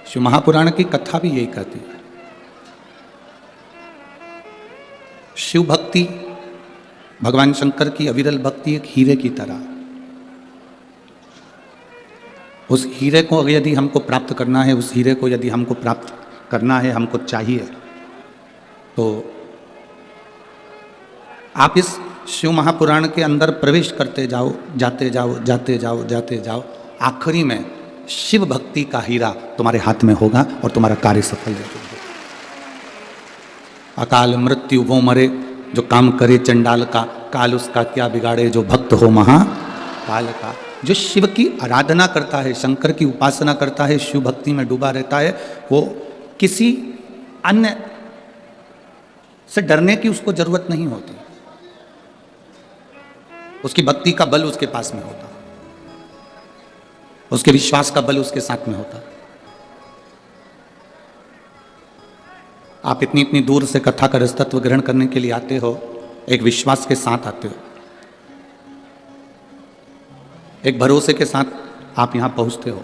शिव महापुराण की कथा भी यही कहती है। शिव भक्ति, भगवान शंकर की अविरल भक्ति एक हीरे की तरह। उस हीरे को यदि हमको प्राप्त करना है, उस हीरे को यदि हमको प्राप्त करना है, हमको चाहिए, तो आप इस शिव महापुराण के अंदर प्रवेश करते जाओ, जाते जाओ, जाते जाओ, जाते जाओ, आखिरी में शिव भक्ति का हीरा तुम्हारे हाथ में होगा और तुम्हारा कार्य सफल होगा। अकाल मृत्यु वो मरे जो काम करे चंडाल का, काल उसका क्या बिगाड़े जो भक्त हो महाकाल का। जो शिव की आराधना करता है, शंकर की उपासना करता है, शिव भक्ति में डूबा रहता है, वो किसी अन्य से डरने की उसको जरूरत नहीं होती। उसकी भक्ति का बल उसके पास में होता, उसके विश्वास का बल उसके साथ में होता। आप इतनी इतनी दूर से कथा का रसतत्व ग्रहण करने के लिए आते हो, एक विश्वास के साथ आते हो, एक भरोसे के साथ आप यहां पहुंचते हो।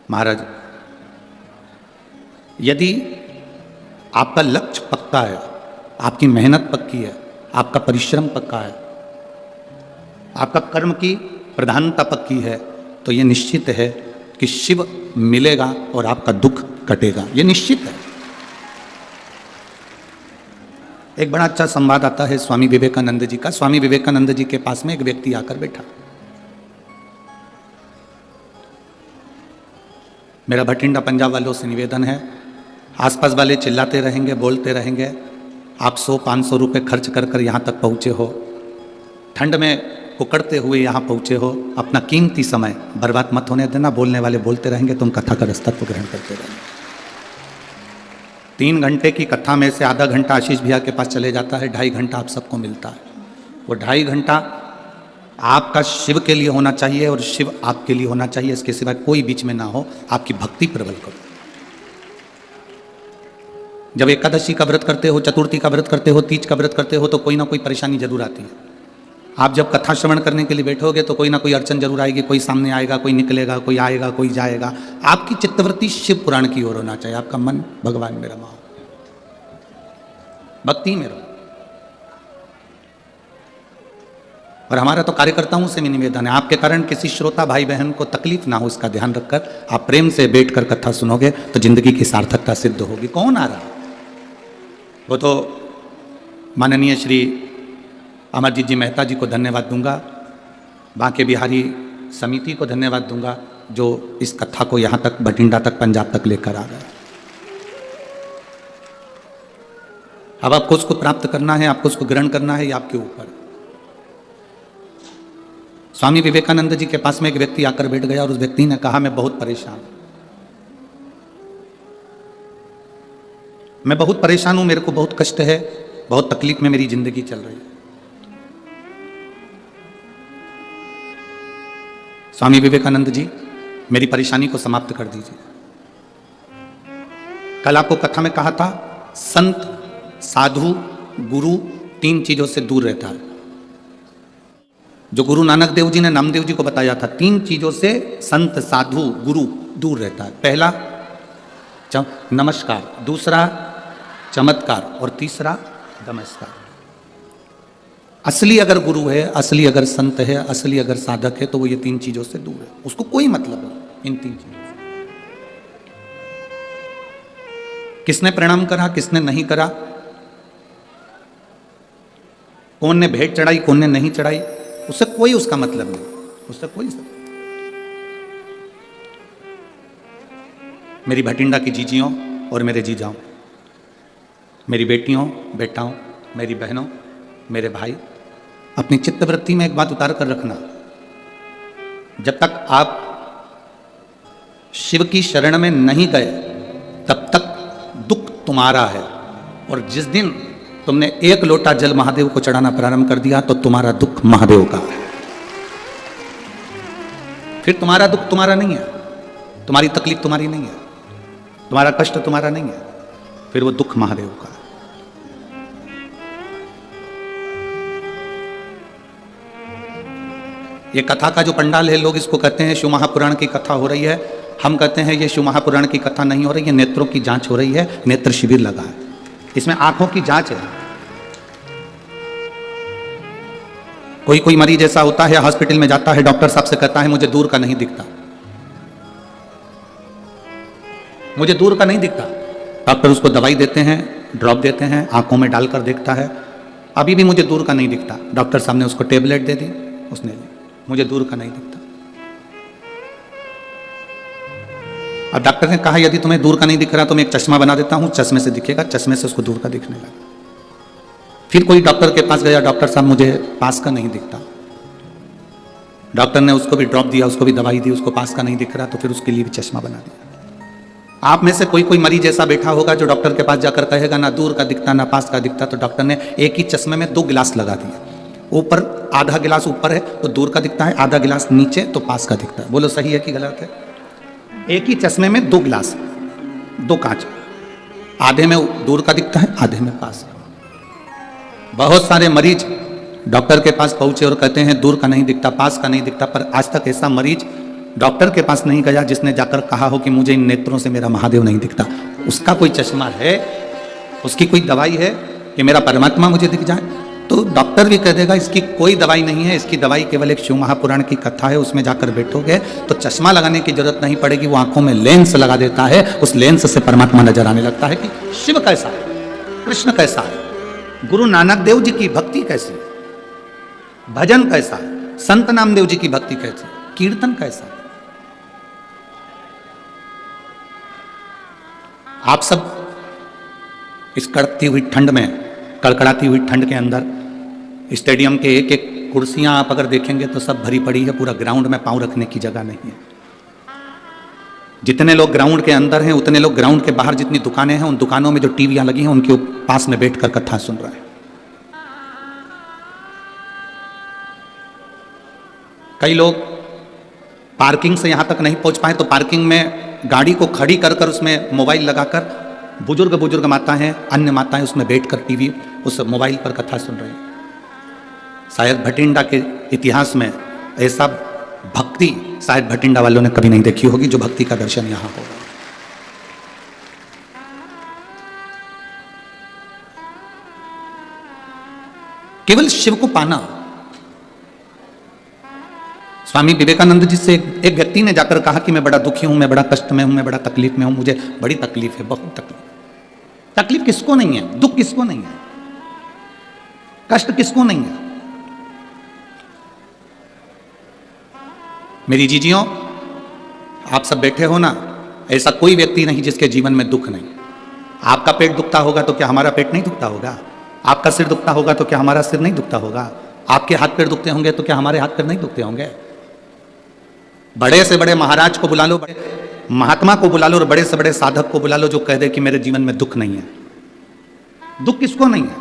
महाराज, यदि आपका लक्ष्य पक्का है, आपकी मेहनत पक्की है, आपका परिश्रम पक्का है, आपका कर्म की प्रधानता पक्की है, तो यह निश्चित है कि शिव मिलेगा और आपका दुख कटेगा, यह निश्चित है। एक बड़ा अच्छा संवाद आता है स्वामी विवेकानंद जी का। स्वामी विवेकानंद जी के पास में एक व्यक्ति आकर बैठा। मेरा भटिंडा पंजाब वालों से निवेदन है, आसपास वाले चिल्लाते रहेंगे, बोलते रहेंगे, आप 100-500 रुपये खर्च कर कर यहाँ तक पहुँचे हो, ठंड में उकड़ते हुए यहाँ पहुँचे हो, अपना कीमती समय बर्बाद मत होने देना। बोलने वाले बोलते रहेंगे, तुम कथा का रसतत्व ग्रहण करते रहेंगे। 3 घंटे की कथा में से आधा घंटा आशीष भैया के पास चले जाता है, 2.5 घंटा आप सबको मिलता है। वो 2.5 घंटा आपका शिव के लिए होना चाहिए और शिव आपके लिए होना चाहिए, इसके सिवाय कोई बीच में ना हो। आपकी भक्ति प्रबल करो। जब एकादशी का व्रत करते हो, चतुर्थी का व्रत करते हो, तीज का व्रत करते हो, तो कोई ना कोई परेशानी जरूर आती है। आप जब कथा श्रवण करने के लिए बैठोगे तो कोई ना कोई अड़चन जरूर आएगी, कोई सामने आएगा, कोई निकलेगा, कोई आएगा, कोई जाएगा। आपकी चित्तवृत्ति शिव पुराण की ओर होना चाहिए, आपका मन भगवान में रमा हो, भक्ति में रहो। और हमारा तो कार्यकर्ताओं से भी निवेदन है, आपके कारण किसी श्रोता भाई बहन को तकलीफ ना हो, इसका ध्यान रखकर आप प्रेम से बैठकर कथा सुनोगे तो जिंदगी की सार्थकता सिद्ध होगी। कौन आ रहा? वो तो माननीय श्री अमरजीत जी मेहता जी को धन्यवाद दूंगा, बांके बिहारी समिति को धन्यवाद दूंगा, जो इस कथा को यहाँ तक, भटिंडा तक, पंजाब तक लेकर आ गए। अब आपको उसको प्राप्त करना है, आपको उसको ग्रहण करना है, ये आपके ऊपर। स्वामी विवेकानंद जी के पास में एक व्यक्ति आकर बैठ गया और उस व्यक्ति ने कहा, मैं बहुत परेशान हूं, मैं बहुत परेशान हूं, मेरे को बहुत कष्ट है, बहुत तकलीफ में मेरी जिंदगी चल रही है। स्वामी विवेकानंद जी, मेरी परेशानी को समाप्त कर दीजिए। कल आपको कथा में कहा था, संत, साधु, गुरु 3 चीजों से दूर रहता है। जो गुरु नानक देव जी ने नामदेव जी को बताया था, 3 चीजों से संत, साधु, गुरु दूर रहता है। पहला नमस्कार, दूसरा चमत्कार और तीसरा नमस्कार। असली अगर गुरु है, असली अगर संत है, असली अगर साधक है, तो वो ये 3 चीजों से दूर है। उसको कोई मतलब नहीं इन 3 चीजों से। किसने प्रणाम करा, किसने नहीं करा, कौन ने भेंट चढ़ाई, कौन ने नहीं चढ़ाई, उससे कोई उसका मतलब नहीं, उससे कोई सब। मेरी भटिंडा की जीजियों और मेरे जीजाओं, मेरी बेटियों, बेटाओं, मेरी बहनों, मेरे भाई, अपनी चित्तवृत्ति में एक बात उतार कर रखना, जब तक आप शिव की शरण में नहीं गए तब तक दुख तुम्हारा है। और जिस दिन तुमने 1 लोटा जल महादेव को चढ़ाना प्रारंभ कर दिया तो तुम्हारा दुख महादेव का है। फिर तुम्हारा दुख तुम्हारा नहीं है, तुम्हारी तकलीफ तुम्हारी नहीं है, तुम्हारा कष्ट तुम्हारा नहीं है, फिर वो दुख महादेव का है। ये कथा का जो पंडाल है, लोग इसको कहते हैं शिव महापुराण की कथा हो रही है, हम कहते हैं ये शिव महापुराण की कथा नहीं हो रही है, नेत्रों की जांच हो रही है, नेत्र शिविर लगा है, इसमें आंखों की जांच है। कोई कोई मरीज ऐसा होता है, हॉस्पिटल में जाता है, डॉक्टर साहब से कहता है मुझे दूर का नहीं दिखता, मुझे दूर का नहीं दिखता। डॉक्टर उसको दवाई देते हैं, ड्रॉप देते हैं, आंखों में डालकर देखता है, अभी भी मुझे दूर का नहीं दिखता। डॉक्टर साहब ने उसको टेबलेट दे दी, उसने ली, मुझे दूर का नहीं दिखता। अब डॉक्टर ने कहा यदि तुम्हें दूर का नहीं दिख रहा तो मैं एक चश्मा बना देता हूं, चश्मे से दिखेगा, चश्मे से उसको दूर का दिखने लगा। फिर कोई डॉक्टर के पास गया, डॉक्टर साहब मुझे पास का नहीं दिखता। डॉक्टर ने उसको भी ड्रॉप दिया, उसको भी दवाई दी, उसको पास का नहीं दिख रहा, तो फिर उसके लिए भी चश्मा बना दिया। आप में से कोई कोई मरीज ऐसा बैठा होगा जो डॉक्टर के पास जाकर कहेगा ना दूर का दिखता ना पास का दिखता, तो डॉक्टर ने एक ही चश्मे में 2 गिलास लगा दिया, ऊपर आधा गिलास ऊपर है तो दूर का दिखता है, आधा गिलास नीचे तो पास का दिखता है। बोलो सही है कि गलत है? एक ही चश्मे में 2 गिलास, 2 कांच, आधे में दूर का दिखता है, आधे में पास का। बहुत सारे मरीज डॉक्टर के पास पहुंचे और कहते हैं दूर का नहीं दिखता, पास का नहीं दिखता, पर आज तक ऐसा मरीज डॉक्टर के पास नहीं गया जिसने जाकर कहा हो कि मुझे इन नेत्रों से मेरा महादेव नहीं दिखता। उसका कोई चश्मा है, उसकी कोई दवाई है कि मेरा परमात्मा मुझे दिख जाए? तो डॉक्टर भी कह देगा इसकी कोई दवाई नहीं है, इसकी दवाई केवल एक शिव महापुराण की कथा है, उसमें जाकर बैठोगे तो चश्मा लगाने की जरूरत नहीं पड़ेगी, वो आंखों में लेंस लगा देता है, उस लेंस से परमात्मा नजर आने लगता है कि शिव कैसा है, कृष्ण कैसा है, गुरु नानक देव जी की भक्ति कैसी है, भजन कैसा है, संत नामदेव जी की भक्ति कैसी, कीर्तन कैसा है। आप सब इस कड़कती हुई ठंड में, कड़कड़ाती हुई ठंड के अंदर स्टेडियम के एक एक कुर्सियां आप अगर देखेंगे तो सब भरी पड़ी है, पूरा ग्राउंड में पांव रखने की जगह नहीं है। जितने लोग ग्राउंड के अंदर हैं उतने लोग ग्राउंड के बाहर जितनी दुकानें हैं, उन दुकानों में जो टीवियां लगी हैं उनके पास में बैठकर कथा सुन रहे हैं। कई लोग पार्किंग से यहां तक नहीं पहुंच पाए तो पार्किंग में गाड़ी को खड़ी कर कर उसमें मोबाइल लगाकर बुजुर्ग माताएं, अन्य माताएं उसमें बैठकर टीवी उस मोबाइल पर कथा सुन रही हैं। शायद भटिंडा के इतिहास में ऐसा भक्ति शायद भटिंडा वालों ने कभी नहीं देखी होगी जो भक्ति का दर्शन यहां होगा। केवल शिव को पाना। स्वामी विवेकानंद जी से एक व्यक्ति ने जाकर कहा कि मैं बड़ा दुखी हूं, मैं बड़ा कष्ट में हूं, मैं बड़ा तकलीफ में हूं, मुझे बड़ी तकलीफ है, बहुत तकलीफ। तकलीफ किसको नहीं है? दुख किसको नहीं है? कष्ट किसको नहीं है? मेरी जीजियों, आप सब बैठे हो ना, ऐसा कोई व्यक्ति नहीं जिसके जीवन में दुख नहीं। आपका पेट दुखता होगा तो क्या हमारा पेट नहीं दुखता होगा? आपका सिर दुखता होगा तो क्या हमारा सिर नहीं दुखता होगा? आपके हाथ पैर दुखते होंगे तो क्या हमारे हाथ पैर नहीं दुखते होंगे? बड़े से बड़े महाराज को बुला लो, बड़े महात्मा को बुला लो और बड़े से बड़े साधक को बुला लो जो कह दे कि मेरे जीवन में दुख नहीं है। दुख किसको नहीं है?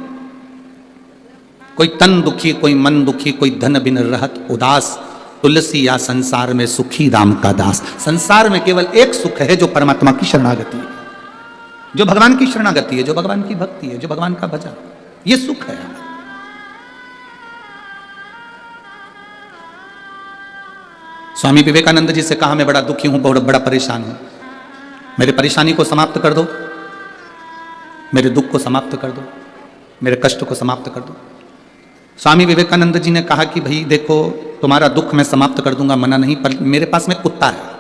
कोई तन दुखी, कोई मन दुखी, कोई धन बिन रहत उदास, तुलसी या संसार में सुखी राम का दास। संसार में केवल एक सुख है जो परमात्मा की शरणागति है, जो भगवान की शरणागति है, जो भगवान की भक्ति है, जो भगवान का भजन, ये सुख है। स्वामी विवेकानंद जी से कहा मैं बड़ा दुखी हूं, बहुत बड़ा परेशान हूं, मेरी परेशानी को समाप्त कर दो, मेरे दुख को समाप्त कर दो, मेरे कष्ट को समाप्त कर दो। स्वामी विवेकानंद जी ने कहा कि भाई देखो, तुम्हारा दुख मैं समाप्त कर दूंगा, मना नहीं, पर मेरे पास में कुत्ता है,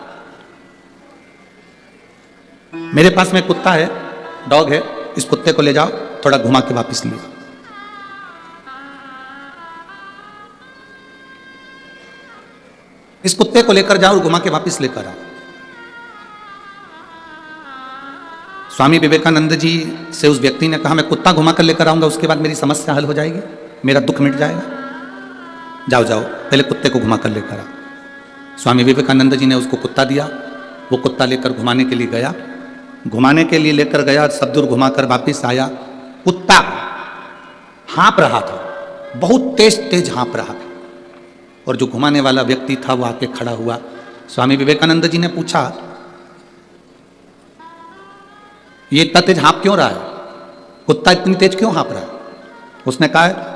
मेरे पास में कुत्ता है, डॉग है, इस कुत्ते को ले जाओ, थोड़ा घुमा के वापस ले जाओ। इस कुत्ते को लेकर जाओ और घुमा के वापस लेकर आओ। स्वामी विवेकानंद जी से उस व्यक्ति ने कहा मैं कुत्ता घुमा कर लेकर आऊंगा, उसके बाद मेरी समस्या हल हो जाएगी, मेरा दुख मिट जाएगा। जाओ जाओ, पहले कुत्ते को घुमा कर लेकर आओ। स्वामी विवेकानंद जी ने उसको कुत्ता दिया, वो कुत्ता लेकर घुमाने के लिए गया, घुमाने के लिए लेकर गया, सब दूर घुमाकर वापिस आया। कुत्ता हाँप रहा था, बहुत तेज तेज हाँप रहा था, और जो घुमाने वाला व्यक्ति था वो आके खड़ा हुआ। स्वामी विवेकानंद जी ने पूछा ये इतना तेज हाँप क्यों रहा है, कुत्ता इतनी तेज क्यों हाँप रहा है? उसने कहा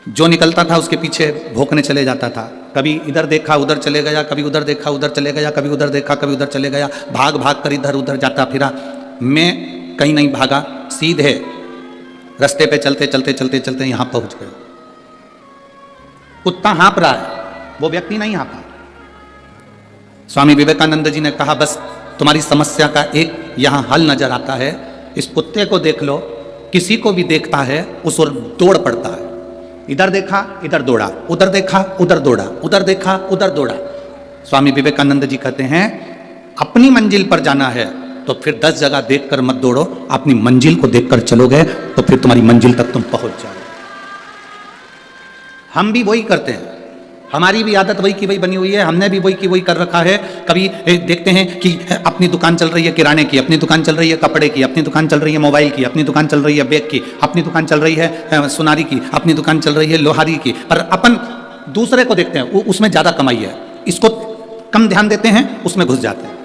जो निकलता था उसके पीछे भौंकने चले जाता था, कभी इधर देखा उधर चले गया, कभी उधर देखा उधर चले गया, कभी उधर देखा कभी उधर चले गया, भाग भाग कर इधर उधर जाता फिरा। मैं कहीं नहीं भागा, सीधे रास्ते पे चलते चलते चलते चलते यहां पहुंच गए। कुत्ता हाँप रहा है, वो व्यक्ति नहीं हाँपा। स्वामी विवेकानंद जी ने कहा बस तुम्हारी समस्या का एक यहां हल नजर आता है, इस कुत्ते को देख लो, किसी को भी देखता है उस ओर दौड़ पड़ता है। इधर देखा इधर दौड़ा, उधर देखा उधर दौड़ा, उधर देखा उधर दौड़ा। स्वामी विवेकानंद जी कहते हैं अपनी मंजिल पर जाना है तो फिर 10 जगह देखकर मत दौड़ो, अपनी मंजिल को देखकर चलोगे तो फिर तुम्हारी मंजिल तक तुम पहुंच जाओगे। हम भी वही करते हैं, हमारी भी आदत वही की वही बनी हुई है, हमने भी वही की वही कर रखा है। कभी देखते हैं कि अपनी दुकान चल रही है किराने की, अपनी दुकान चल रही है कपड़े की, अपनी दुकान चल रही है मोबाइल की, अपनी दुकान चल रही है बैग की, अपनी दुकान चल रही है सुनारी की, अपनी दुकान चल रही है लोहारी की, पर अपन दूसरे को देखते हैं उसमें ज्यादा कमाई है, इसको कम ध्यान देते हैं, उसमें घुस जाते हैं।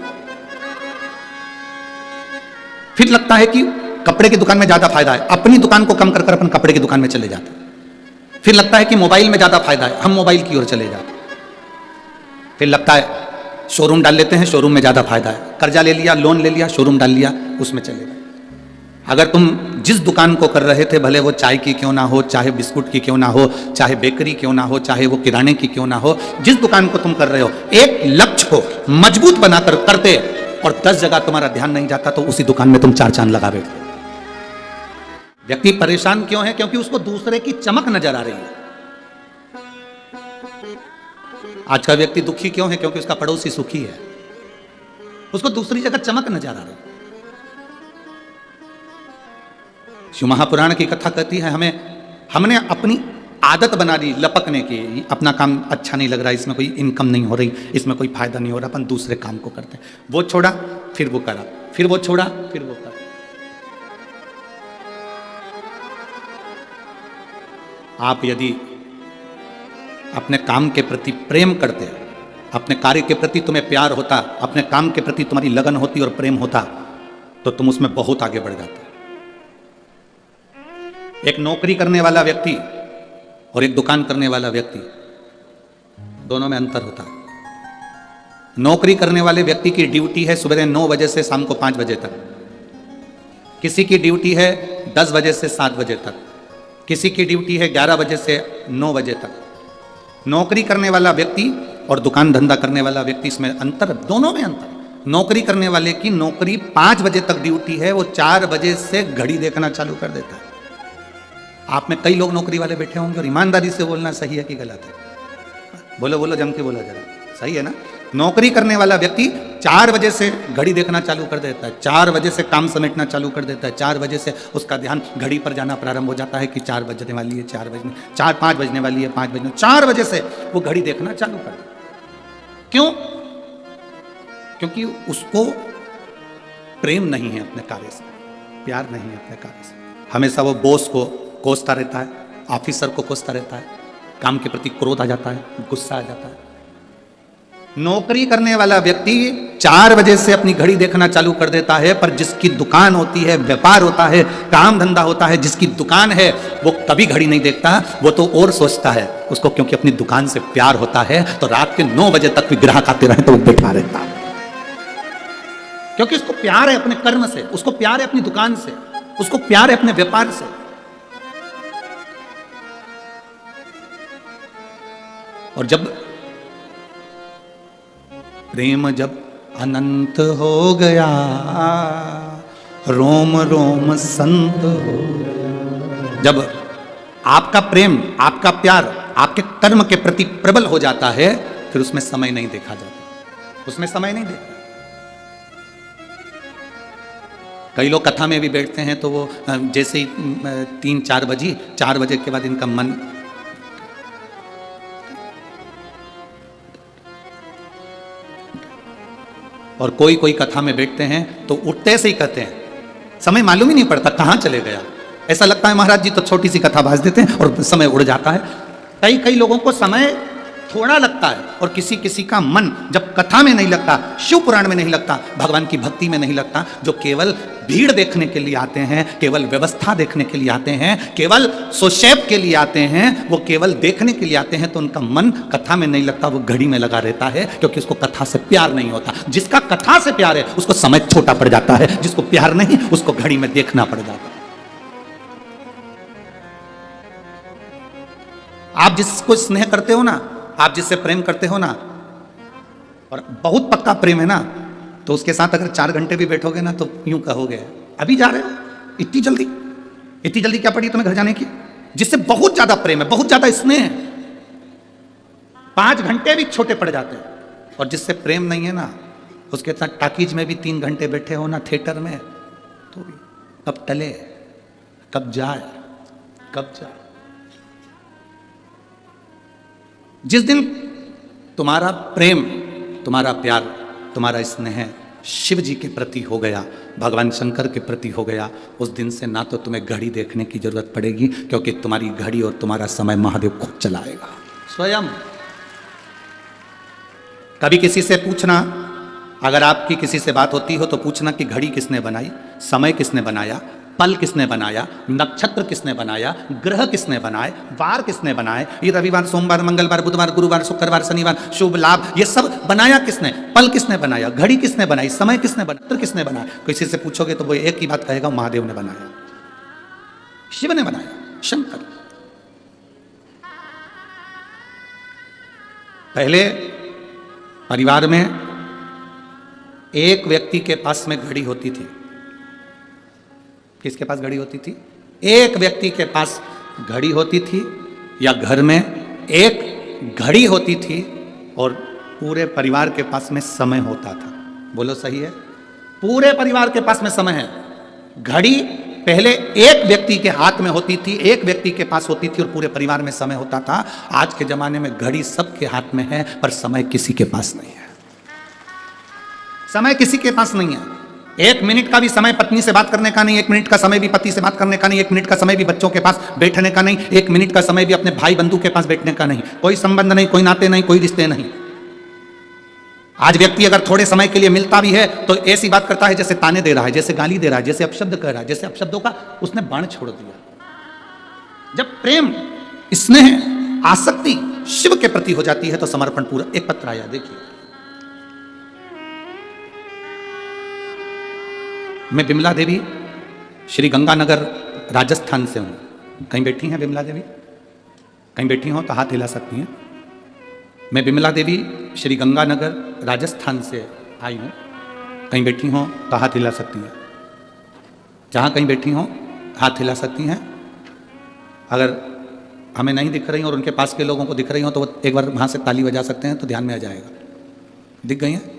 फिर लगता है कि कपड़े की दुकान में ज्यादा फायदा है, अपनी दुकान को कम कर अपन कपड़े की दुकान में चले जाते हैं। फिर लगता है कि मोबाइल में ज्यादा फायदा है, हम मोबाइल की ओर चले जाते हैं। फिर लगता है शोरूम डाल लेते हैं, शोरूम में ज्यादा फायदा है, कर्जा ले लिया, लोन ले लिया, शोरूम डाल लिया, उसमें चले गए। अगर तुम जिस दुकान को कर रहे थे, भले वो चाय की क्यों ना हो, चाहे बिस्कुट की क्यों ना हो, चाहे बेकरी क्यों ना हो, चाहे वो किराने की क्यों ना हो, जिस दुकान को तुम कर रहे हो, एक लक्ष्य को मजबूत बनाकर करते और 10 जगह तुम्हारा ध्यान नहीं जाता तो उसी दुकान में तुम 4 चांद लगा बैठते। व्यक्ति परेशान क्यों है? क्योंकि उसको दूसरे की चमक नजर आ रही है। आज का व्यक्ति दुखी क्यों है? क्योंकि उसका पड़ोसी सुखी है, उसको दूसरी जगह चमक नजर आ रही है। शिव महापुराण की कथा कहती है हमने अपनी आदत बना ली लपकने की, अपना काम अच्छा नहीं लग रहा, इसमें कोई इनकम नहीं हो रही, इसमें कोई फायदा नहीं हो रहा, अपन दूसरे काम को करते हैं। वो छोड़ा फिर वो करा, फिर वो छोड़ा फिर वो करा। आप यदि अपने काम के प्रति प्रेम करते, अपने कार्य के प्रति तुम्हें प्यार होता, अपने काम के प्रति तुम्हारी लगन होती और प्रेम होता, तो तुम उसमें बहुत आगे बढ़ जाते। एक नौकरी करने वाला व्यक्ति और एक दुकान करने वाला व्यक्ति, दोनों में अंतर होता है। नौकरी करने वाले व्यक्ति की ड्यूटी है सुबह 9 बजे से शाम को 5 बजे तक, किसी की ड्यूटी है 10 बजे से 7 बजे तक, किसी की ड्यूटी है 11 बजे से 9 बजे तक। नौकरी करने वाला व्यक्ति और दुकान धंधा करने वाला व्यक्ति, इसमें अंतर, दोनों में अंतर। नौकरी करने वाले की नौकरी 5 बजे तक ड्यूटी है, वो 4 बजे से घड़ी देखना चालू कर देता है। आप में कई लोग नौकरी वाले बैठे होंगे, और ईमानदारी से बोलना सही है कि गलत है? बोलो बोलो, जम के बोला जरा, सही है ना? नौकरी करने वाला व्यक्ति 4 बजे से घड़ी देखना चालू कर देता है, 4 बजे से काम समेटना चालू कर देता है, 4 बजे से उसका ध्यान घड़ी पर जाना प्रारंभ हो जाता है कि 4 बजने वाली है, 5 बजने वाली है, 5 बजने, 4 बजे से वो घड़ी देखना चालू कर देता है। क्यों? क्योंकि उसको प्रेम नहीं है अपने कार्य से, प्यार नहीं है अपने कार्य से। हमेशा वो बॉस को कोसता रहता है, ऑफिसर को कोसता रहता है, काम के प्रति क्रोध आ जाता है, गुस्सा आ जाता है। नौकरी करने वाला व्यक्ति 4 बजे से अपनी घड़ी देखना चालू कर देता है, पर जिसकी दुकान होती है, व्यापार होता है, काम धंधा होता है, जिसकी दुकान है, वो कभी घड़ी नहीं देखता, वो तो और सोचता है उसको, क्योंकि अपनी दुकान से प्यार होता है, तो रात के 9 बजे तक भी ग्राहक आते रहे तो वो बैठा रहता है, क्योंकि उसको प्यार है अपने कर्म से, उसको प्यार है अपनी दुकान से, उसको प्यार है अपने व्यापार से। और जब प्रेम जब अनंत हो गया, रोम रोम संत हो गया, जब आपका प्रेम, आपका प्यार आपके कर्म के प्रति प्रबल हो जाता है, फिर उसमें समय नहीं देखा जाता, उसमें समय नहीं देखा। कई लोग कथा में भी बैठते हैं तो वो जैसे ही 3-4 बजी, 4 बजे के बाद इनका मन, और कोई कोई कथा में बैठते हैं तो उठते से ही कहते हैं, समय मालूम ही नहीं पड़ता कहाँ चले गया, ऐसा लगता है महाराज जी तो छोटी सी कथा भाज देते हैं और समय उड़ जाता है। कई लोगों को समय थोड़ा लगता है, और किसी किसी का मन जब कथा में नहीं लगता, शिव पुराण में नहीं लगता, भगवान की भक्ति में नहीं लगता, जो केवल भीड़ देखने के लिए आते हैं, केवल व्यवस्था देखने के लिए आते हैं, केवल सोशेप के लिए आते हैं, वो केवल देखने के लिए आते हैं, तो उनका मन कथा में नहीं लगता, वो घड़ी में लगा रहता है, क्योंकि उसको कथा से प्यार नहीं होता। जिसका कथा से प्यार है उसको समय छोटा पड़ जाता है, जिसको प्यार नहीं उसको घड़ी में देखना पड़ जाता है। आप जिसको स्नेह करते हो ना, आप जिससे प्रेम करते हो ना, और बहुत पक्का प्रेम है ना, तो उसके साथ अगर 4 घंटे भी बैठोगे ना तो यूं कहोगे अभी जा रहे हो, इतनी जल्दी क्या पड़ी तुम्हें घर जाने की? जिससे बहुत ज्यादा प्रेम है, बहुत ज्यादा स्नेह है, 5 घंटे भी छोटे पड़ जाते हैं। और जिससे प्रेम नहीं है ना, उसके साथ टाकीज में भी 3 घंटे बैठे हो ना, थिएटर में, तो कब टले, कब जाए। जिस दिन तुम्हारा प्रेम, तुम्हारा प्यार, तुम्हारा स्नेह शिव जी के प्रति हो गया, भगवान शंकर के प्रति हो गया, उस दिन से ना तो तुम्हें घड़ी देखने की जरूरत पड़ेगी, क्योंकि तुम्हारी घड़ी और तुम्हारा समय महादेव खुद चलाएगा स्वयं। कभी किसी से पूछना, अगर आपकी किसी से बात होती हो तो पूछना कि घड़ी किसने बनाई, समय किसने बनाया, पल किसने बनाया, नक्षत्र किसने बनाया, ग्रह किसने बनाए, वार किसने बनाए, ये रविवार, सोमवार, मंगलवार, बुधवार, गुरुवार, शुक्रवार, शनिवार, शुभ लाभ, ये सब बनाया किसने, पल किसने बनाया, घड़ी किसने बनाई, समय किसने बनाया, नक्षत्र किसने बनाया। किसी से पूछोगे तो वो एक ही बात कहेगा, महादेव ने बनाया, शिव ने बनाया, शंकर। पहले परिवार में एक व्यक्ति के पास में घड़ी होती थी। किसके पास घड़ी होती थी? एक व्यक्ति के पास घड़ी होती थी, या घर में एक घड़ी होती थी, और पूरे परिवार के पास में समय होता था। बोलो सही है? पूरे परिवार के पास में समय है। घड़ी पहले एक व्यक्ति के हाथ में होती थी, एक व्यक्ति के पास होती थी, और पूरे परिवार में समय होता था। आज के जमाने में घड़ी सबके हाथ में है, पर समय किसी के पास नहीं है। समय किसी के पास नहीं है। 1 मिनट का भी समय पत्नी से बात करने का नहीं, 1 मिनट का समय भी पति से बात करने का नहीं, 1 मिनट का समय भी बच्चों के पास बैठने का नहीं, 1 मिनट का समय भी अपने भाई बंधु के पास बैठने का नहीं। कोई संबंध नहीं, कोई नाते नहीं, कोई रिश्ते नहीं। आज व्यक्ति अगर थोड़े समय के लिए मिलता भी है तो ऐसी बात करता है जैसे ताने दे रहा है, जैसे गाली दे रहा है, जैसे अपशब्द कह रहा है, जैसे अपशब्दों का उसने बाण छोड़ दिया। जब प्रेम, स्नेह, आसक्ति शिव के प्रति हो जाती है तो समर्पण पूरा। एक पत्र आया, देखिए। मैं बिमला देवी श्री गंगानगर राजस्थान से हूँ। कहीं बैठी हैं बिमला देवी? कहीं बैठी हो तो हाथ हिला सकती हैं। मैं बिमला देवी श्री गंगानगर राजस्थान से आई हूँ। कहीं बैठी हो तो हाथ हिला सकती हैं। जहाँ कहीं बैठी हो हाथ हिला सकती हैं। अगर हमें नहीं दिख रही और उनके पास के लोगों को दिख रही हो तो वो एक बार वहाँ से ताली बजा सकते हैं तो ध्यान में आ जाएगा। दिख गई हैं?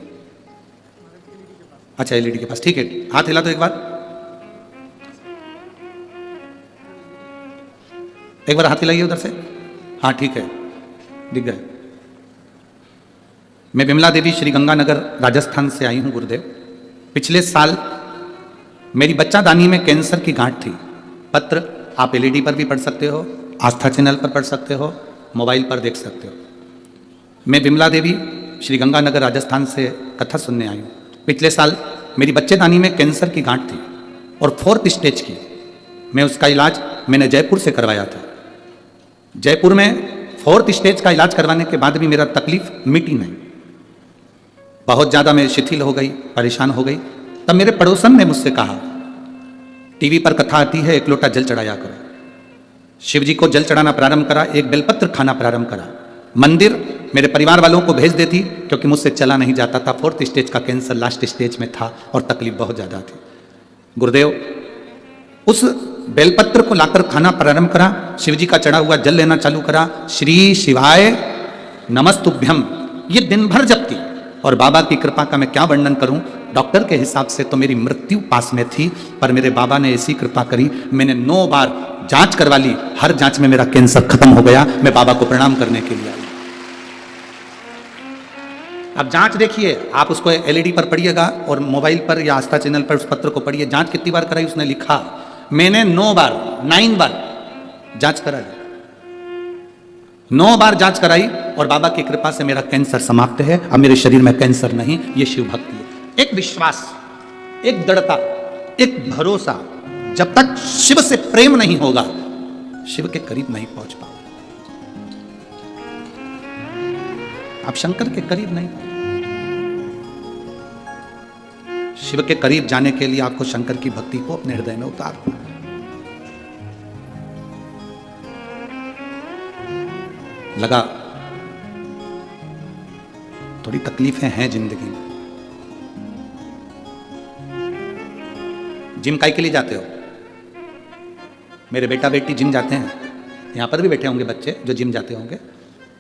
अच्छा, एलईडी के पास, ठीक है। हाथ हिला दो एक बार, एक बार हाथ हिलाइए उधर से। हाँ ठीक है, दिख गए। मैं बिमला देवी श्री गंगानगर राजस्थान से आई हूं गुरुदेव। पिछले साल मेरी बच्चादानी में कैंसर की गांठ थी। पत्र आप एलईडी पर भी पढ़ सकते हो, आस्था चैनल पर पढ़ सकते हो, मोबाइल पर देख सकते हो। मैं बिमला देवी श्री गंगानगर राजस्थान से कथा सुनने आई हूँ। पिछले साल मेरी बच्चेदानी में कैंसर की गांठ थी और 4th स्टेज की। मैं उसका इलाज मैंने जयपुर से करवाया था। जयपुर में 4th स्टेज का इलाज करवाने के बाद भी मेरा तकलीफ मिटी नहीं। बहुत ज़्यादा मैं शिथिल हो गई, परेशान हो गई। तब मेरे पड़ोसन ने मुझसे कहा, टीवी पर कथा आती है, 1 लोटा जल चढ़ाया करो। शिव जी को जल चढ़ाना प्रारंभ करा, 1 बेलपत्र खाना प्रारंभ करा। मंदिर मेरे परिवार वालों को भेज देती क्योंकि मुझसे चला नहीं जाता था। 4th स्टेज का कैंसर लास्ट स्टेज में था और तकलीफ बहुत ज़्यादा थी। गुरुदेव, उस बेलपत्र को लाकर खाना प्रारंभ करा, शिव जी का चढ़ा हुआ जल लेना चालू करा। श्री शिवाय नमस्तुभ्यम ये दिन भर जपती। और बाबा की कृपा का मैं क्या वर्णन करूं। डॉक्टर के हिसाब से तो मेरी मृत्यु पास में थी, पर मेरे बाबा ने ऐसी कृपा करी, मैंने 9 बार जांच करवा ली। हर जांच में मेरा कैंसर खत्म हो गया। मैं बाबा को प्रणाम करने के लिए आई। अब जांच देखिए, आप उसको एलईडी पर पढ़िएगा और मोबाइल पर या आस्था चैनल पर उस पत्र को पढ़िए। जांच कितनी बार कराई उसने लिखा, मैंने 9 बार 9 बार जांच करा ली। 9 बार जांच कराई और बाबा की कृपा से मेरा कैंसर समाप्त है। अब मेरे शरीर में कैंसर नहीं। ये शिव भक्ति है। एक विश्वास, एक दृढ़ता, एक भरोसा। जब तक शिव से प्रेम नहीं होगा, शिव के करीब नहीं पहुंच पाओगे। आप शंकर के करीब नहीं पहुंच। शिव के करीब जाने के लिए आपको शंकर की भक्ति को अपने हृदय में उतारना। लगा थोड़ी तकलीफें हैं जिंदगी में। जिम काहे के लिए जाते हो? मेरे बेटा बेटी जिम जाते हैं। यहां पर भी बैठे होंगे बच्चे जो जिम जाते होंगे।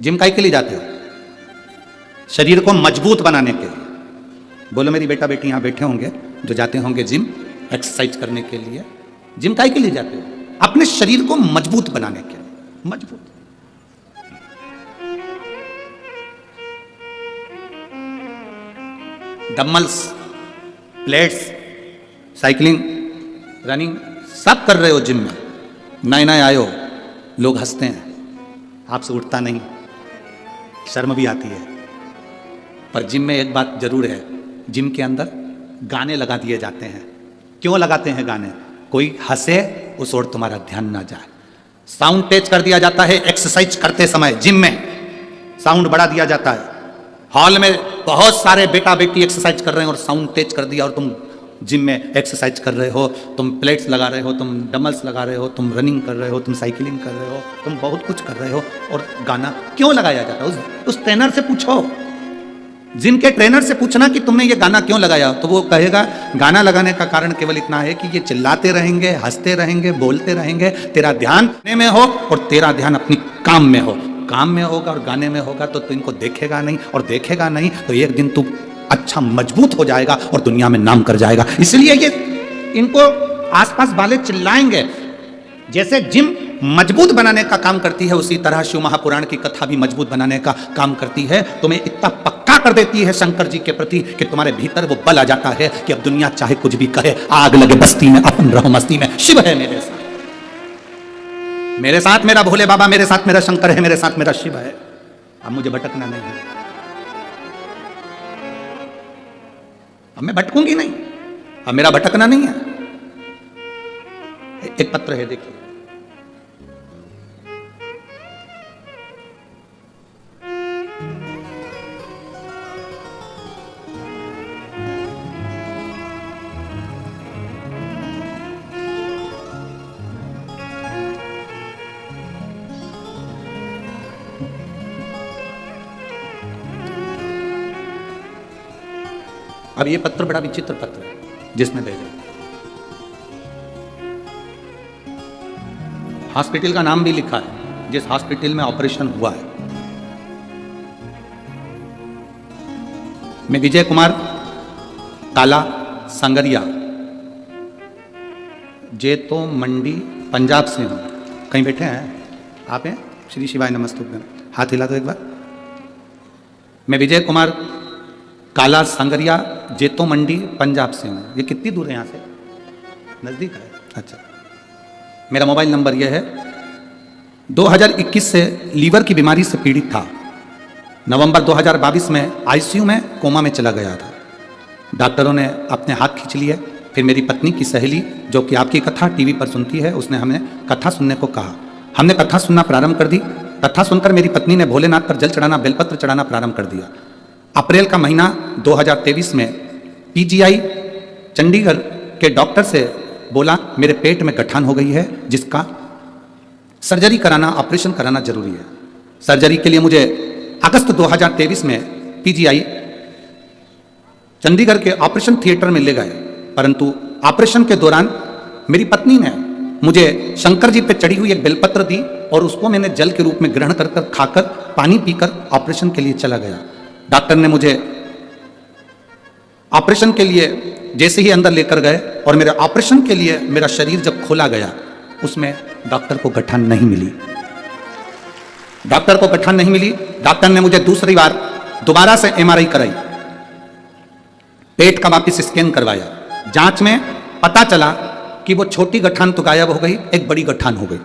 जिम काहे के लिए जाते हो? शरीर को मजबूत बनाने के लिए। बोलो मेरी बेटा बेटी यहां बैठे होंगे जो जाते होंगे जिम, एक्सरसाइज करने के लिए। जिम काहे के लिए जाते हो? अपने शरीर को मजबूत बनाने के लिए। मजबूत। डम्बल्स, प्लेट्स, साइकिलिंग, रनिंग सब कर रहे हो जिम में। नए नए आए हो, लोग हंसते हैं, आपसे उठता नहीं, शर्म भी आती है। पर जिम में एक बात जरूर है, जिम के अंदर गाने लगा दिए जाते हैं। क्यों लगाते हैं गाने? कोई हंसे उस ओर तुम्हारा ध्यान ना जाए। साउंड तेज कर दिया जाता है एक्सरसाइज करते समय। जिम में साउंड बढ़ा दिया जाता है। हॉल में बहुत सारे बेटा बेटी एक्सरसाइज कर रहे हैं और साउंड तेज कर दिया, और तुम जिम में एक्सरसाइज कर रहे हो, तुम प्लेट्स लगा रहे हो, तुम डम्बल्स लगा रहे हो, तुम रनिंग कर रहे हो, तुम साइकिलिंग कर रहे हो, तुम बहुत कुछ कर रहे हो, और गाना क्यों लगाया जाता है? उस ट्रेनर से पूछो, जिम के ट्रेनर से पूछना कि तुमने ये गाना क्यों लगाया, तो वो कहेगा गाना लगाने का कारण केवल इतना है कि ये चिल्लाते रहेंगे, हंसते रहेंगे, बोलते रहेंगे, तेरा ध्यान गाने में हो और तेरा ध्यान अपनी काम में हो। काम में होगा और गाने में होगा तो इनको देखेगा नहीं, और देखेगा नहीं तो एक दिन तू अच्छा मजबूत हो जाएगा और दुनिया में नाम कर जाएगा। इसलिए ये इनको आसपास वाले चिल्लाएंगे। जैसे जिम मजबूत बनाने का काम करती है, उसी तरह शिव महापुराण की कथा भी मजबूत बनाने का काम करती है। तुम्हें इतना पक्का कर देती है शंकर जी के प्रति कि तुम्हारे भीतर वो बल आ जाता है कि अब दुनिया चाहे कुछ भी कहे, आग लगे बस्ती में, अपन रहो मस्ती में, शिव है मेरे साथ। मेरे साथ मेरा भोले बाबा, मेरे साथ मेरा शंकर है, मेरे साथ मेरा शिव है। अब मुझे भटकना नहीं है। अब मैं भटकूंगी नहीं। अब मेरा भटकना नहीं है। एक पत्र है, देखिए। अब ये पत्र बड़ा विचित्र पत्र है जिसमें भेजा। हॉस्पिटल का नाम भी लिखा है, जिस हॉस्पिटल में ऑपरेशन हुआ है। मैं विजय कुमार काला संगरिया, जेतो मंडी, पंजाब से हूं। कहीं बैठे हैं आप? हैं? श्री शिवाय नमस्तुभ्यम। हाथ हिला दो एक बार। मैं विजय कुमार काला संगरिया, जेतो मंडी, पंजाब से हूँ। ये कितनी दूर है यहाँ से? नज़दीक है। अच्छा, मेरा मोबाइल नंबर यह है। 2021 से लीवर की बीमारी से पीड़ित था। नवंबर 2022 में आईसीयू में कोमा में चला गया था। डॉक्टरों ने अपने हाथ खींच लिए। फिर मेरी पत्नी की सहेली, जो कि आपकी कथा टीवी पर सुनती है, उसने हमें कथा सुनने को कहा। हमने कथा सुनना प्रारंभ कर दी। कथा सुनकर मेरी पत्नी ने भोलेनाथ पर जल चढ़ाना, बेलपत्र चढ़ाना प्रारंभ कर दिया। अप्रैल का महीना 2023 में पीजीआई चंडीगढ़ के डॉक्टर से बोला मेरे पेट में गठान हो गई है, जिसका सर्जरी कराना, ऑपरेशन कराना जरूरी है। सर्जरी के लिए मुझे अगस्त 2023 में पीजीआई चंडीगढ़ के ऑपरेशन थिएटर में ले गए। परंतु ऑपरेशन के दौरान मेरी पत्नी ने मुझे शंकर जी पे चढ़ी हुई एक बेलपत्र दी, और उसको मैंने जल के रूप में ग्रहण कर खाकर, पानी पीकर ऑपरेशन के लिए चला गया। डॉक्टर ने मुझे ऑपरेशन के लिए जैसे ही अंदर लेकर गए, और मेरे ऑपरेशन के लिए मेरा शरीर जब खोला गया, उसमें डॉक्टर को गठान नहीं मिली। डॉक्टर को गठान नहीं मिली। डॉक्टर ने मुझे दूसरी बार दोबारा से एमआरआई कराई, पेट का वापिस स्कैन करवाया। जांच में पता चला कि वो छोटी गठान तो गायब हो गई, एक बड़ी गठान हो गई।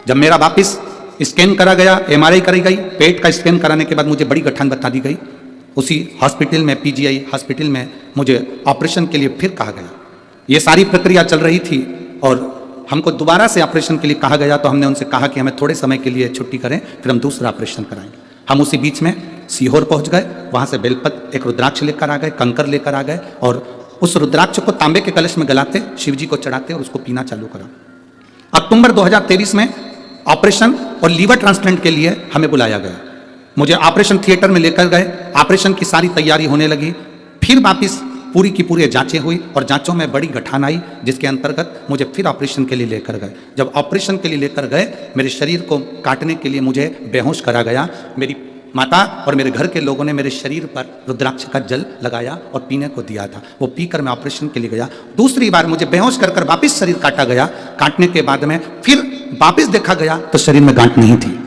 जब मेरा वापिस स्कैन करा गया, एमआरआई कराई गई, पेट का स्कैन कराने के बाद मुझे बड़ी गठान बता दी गई। उसी हॉस्पिटल में, पीजीआई हॉस्पिटल में मुझे ऑपरेशन के लिए फिर कहा गया। ये सारी प्रक्रिया चल रही थी और हमको दोबारा से ऑपरेशन के लिए कहा गया, तो हमने उनसे कहा कि हमें थोड़े समय के लिए छुट्टी करें, फिर हम दूसरा ऑपरेशन कराएंगे। हम उसी बीच में सीहोर पहुंच गए, वहाँ से बेलपत एक रुद्राक्ष लेकर आ गए, कंकर लेकर आ गए और उस रुद्राक्ष को तांबे के कलश में गलाते, शिव जी को चढ़ाते और उसको पीना चालू करा। अक्टूबर 2023 में ऑपरेशन और लीवर ट्रांसप्लांट के लिए हमें बुलाया गया। मुझे ऑपरेशन थिएटर में लेकर गए, ऑपरेशन की सारी तैयारी होने लगी। फिर वापिस पूरी की पूरी जांचें हुई और जांचों में बड़ी गठान आई, जिसके अंतर्गत मुझे फिर ऑपरेशन के लिए लेकर गए। जब ऑपरेशन के लिए लेकर गए, मेरे शरीर को काटने के लिए मुझे बेहोश करा गया। मेरी माता और मेरे घर के लोगों ने मेरे शरीर पर रुद्राक्ष का जल लगाया और पीने को दिया था। वो पीकर मैं ऑपरेशन के लिए गया। दूसरी बार मुझे बेहोश कर वापिस शरीर काटा गया। काटने के बाद में फिर वापिस देखा गया तो शरीर में गांठ नहीं थी।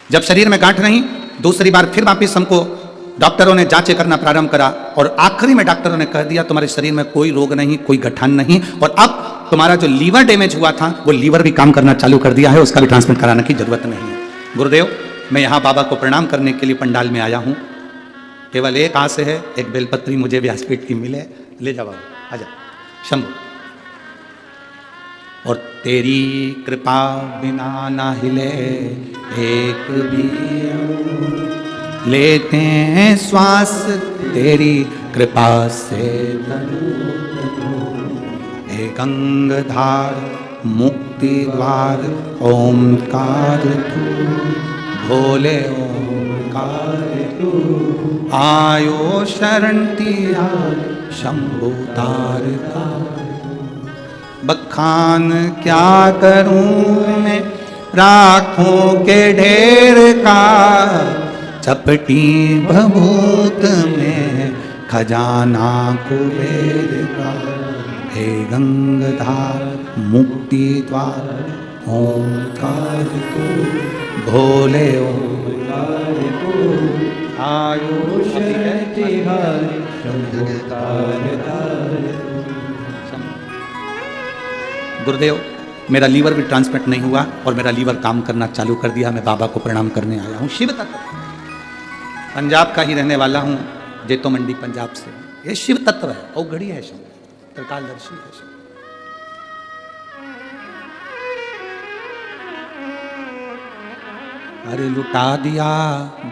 जब शरीर में गांठ नहीं, दूसरी बार फिर वापिस हमको डॉक्टरों ने जांचें करना प्रारंभ करा और आखिरी में डॉक्टरों ने कह दिया तुम्हारे शरीर में कोई रोग नहीं, कोई गठान नहीं, और अब तुम्हारा जो लीवर डैमेज हुआ था वो लीवर भी काम करना चालू कर दिया है, उसका भी ट्रांसप्लांट कराने की जरूरत नहीं है। गुरुदेव, मैं यहाँ बाबा को प्रणाम करने के लिए पंडाल में आया हूँ। केवल एक आस है, एक बेलपत्री मुझे व्यासपीठ की मिले। ले जा बाबा, आजा शंभु। और तेरी कृपा बिना ना हिले एक भी, लेते हैं श्वास तेरी कृपा से। हे गंगाधार मुक्ति द्वार ओमकार तू, भोले ओमकार तू, आयो शरण तिया शंभु तारका। बखान क्या करूं मैं राखों के ढेर का, चपटी भभूत में खजाना कुबेर का। हे गंगाधार मुक्ति द्वार ओंकार तू, भोले ओंकार तू, आयुष तिहारी शंभु तारका। गुरुदेव, मेरा लीवर भी ट्रांसप्लांट नहीं हुआ और मेरा लीवर काम करना चालू कर दिया। मैं बाबा को प्रणाम करने आया हूँ। शिव तत्व, पंजाब का ही रहने वाला हूँ, जेतो मंडी पंजाब से। ये शिव तत्व है, औघड़ी है, शिव त्रिकालदर्शी है। शिव अरे लुटा दिया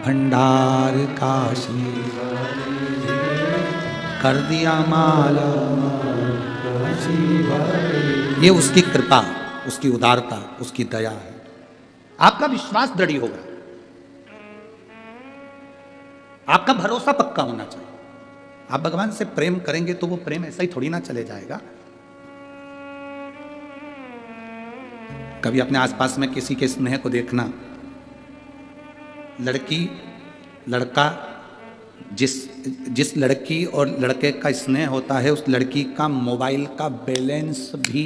भंडार काशी, कर दिया माला। ये उसकी कृपा, उसकी उदारता, उसकी दया है। आपका विश्वास दृढ़ होगा, आपका भरोसा पक्का होना चाहिए। आप भगवान से प्रेम करेंगे तो वो प्रेम ऐसा ही थोड़ी ना चले जाएगा। कभी अपने आसपास में किसी के स्नेह को देखना। लड़की लड़का, जिस लड़की और लड़के का स्नेह होता है, उस लड़की का मोबाइल का बैलेंस भी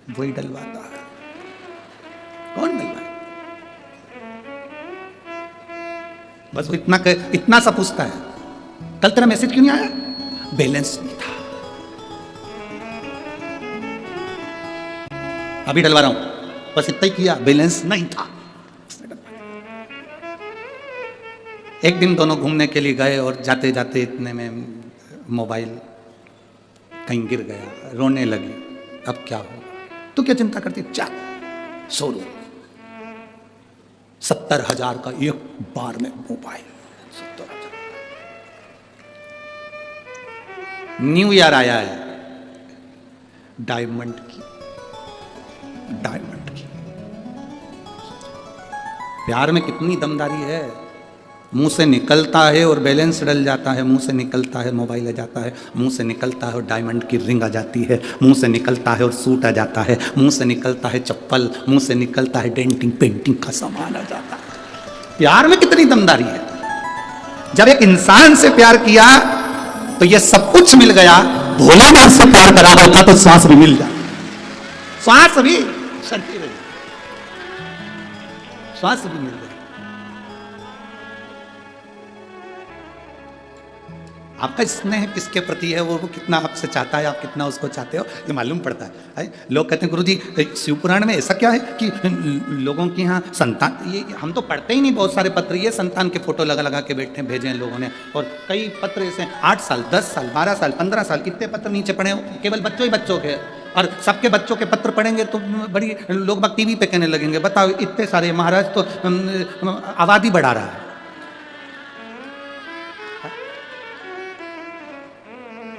वही डलवाता है। कौन डलवाए? बस वो इतना सा पूछता है, कल तेरा मैसेज क्यों नहीं आया? बैलेंस नहीं था, अभी डलवा रहा हूं। बस इतना ही किया, बैलेंस नहीं था। एक दिन दोनों घूमने के लिए गए और जाते जाते इतने में मोबाइल कहीं गिर गया, रोने लगी। अब क्या होगा? तू क्या चिंता करती? चल सो लो। 70,000 का एक बार में मोबाइल, 70,000। न्यू ईयर आया है, डायमंड की प्यार में कितनी दमदारी है। मुंह से निकलता है और बैलेंस डल जाता है, मुंह से निकलता है मोबाइल आ जाता है, मुंह से निकलता है और डायमंड की रिंग आ जाती है, मुंह से निकलता है और सूट आ जाता है, मुंह से निकलता है चप्पल, मुंह से निकलता है डेंटिंग पेंटिंग का सामान आ जाता है। प्यार में कितनी दमदारी है। जब एक इंसान से प्यार किया तो ये सब कुछ मिल गया। भोलेनाथ से प्यार करा होता तो सांस भी मिल जाए, सांस भी चलती रही, सांस भी मिल गई। आपका स्नेह किसके प्रति है, वो कितना आपसे चाहता है, आप कितना उसको चाहते हो, ये मालूम पड़ता है। लोग कहते हैं गुरुजी शिव पुराण में ऐसा क्या है कि लोगों के यहाँ संतान, ये हम तो पढ़ते ही नहीं बहुत सारे पत्र, ये संतान के फोटो लगा लगा के बैठे भेजे हैं लोगों ने, और कई पत्र ऐसे 8 साल 10 साल 12 साल 15 साल कितने पत्र नीचे पड़े हो, केवल बच्चों ही बच्चों के, और सबके बच्चों के पत्र पढ़ेंगे तो बड़ी लोग बाग टीवी पे कहने लगेंगे बताओ इतने सारे, महाराज तो आबादी बढ़ा रहा है।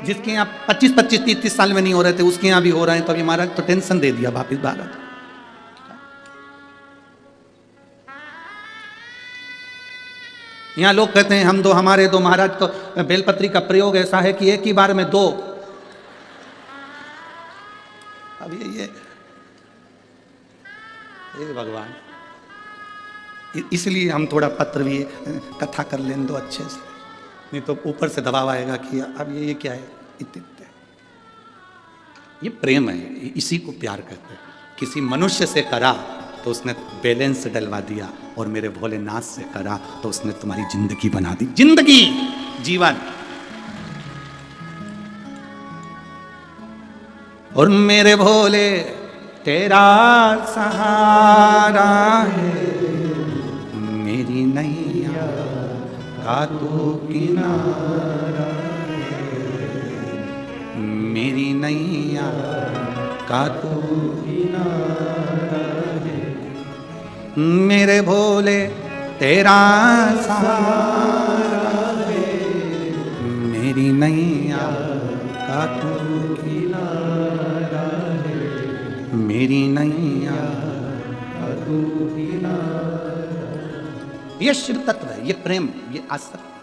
जिसके यहाँ 25-25 30 साल में नहीं हो रहे थे उसके यहाँ भी हो रहे हैं, तो अभी महाराज तो टेंशन दे दिया वापिस भारत। यहाँ लोग कहते हैं हम दो हमारे दो, महाराज तो बेलपत्री का प्रयोग ऐसा है कि एक ही बार में 2। अब ये भगवान, इसलिए हम थोड़ा पत्र भी कथा कर लें दो अच्छे से, नहीं तो ऊपर से दबाव आएगा कि अब ये क्या है इतने। ये प्रेम है, इसी को प्यार कहते हैं। किसी मनुष्य से करा तो उसने बैलेंस डलवा दिया, और मेरे भोलेनाथ से करा तो उसने तुम्हारी जिंदगी बना दी, जिंदगी जीवन। और मेरे भोले तेरा सहारा है, मेरी नैया का तू किनारा है, मेरी नैया का तू किनारा है, मेरे भोले तेरा सहारा है, मेरी नैया का तू किनारा है, मेरी नैया का तू किनारा। ये शिव तत्व है, ये प्रेम, ये आसक्ति।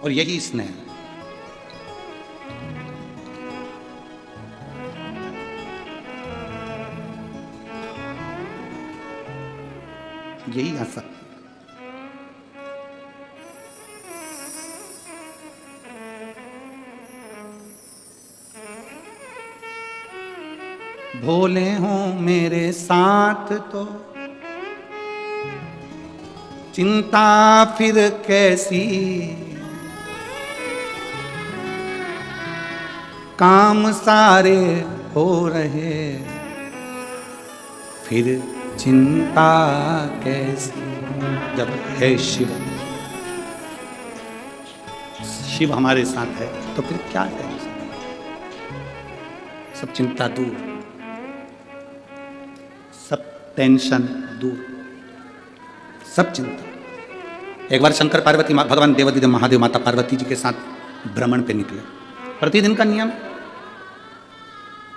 और यही स्नेह है। यही आसक्ति। भोले हों मेरे साथ तो चिंता फिर कैसी, काम सारे हो रहे फिर चिंता कैसी। जब है शिव, शिव हमारे साथ है तो फिर क्या है, सब चिंता दूर, सब टेंशन दूर, सब चिंता। एक बार शंकर पार्वती भगवान देवादिदेव महादेव माता पार्वती जी के साथ भ्रमण पे निकले। प्रतिदिन का नियम,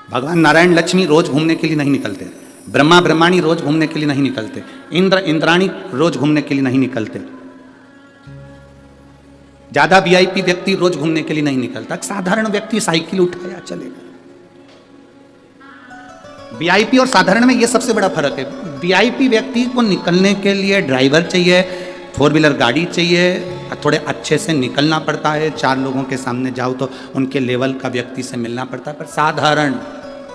भगवान नारायण लक्ष्मी रोज घूमने के लिए नहीं निकलते, ब्रह्मा ब्रह्माणी रोज घूमने के लिए नहीं निकलते, इंद्र इंद्राणी रोज घूमने के लिए नहीं निकलते, ज्यादा वीआईपी व्यक्ति रोज घूमने के लिए नहीं निकलता, साधारण व्यक्ति साइकिल उठाया चलेगा। वीआईपी और साधारण में यह सबसे बड़ा फर्क है। वीआईपी व्यक्ति को निकलने के लिए ड्राइवर चाहिए, 4 व्हीलर गाड़ी चाहिए, थोड़े अच्छे से निकलना पड़ता है, 4 लोगों के सामने जाओ तो उनके लेवल का व्यक्ति से मिलना पड़ता है। पर साधारण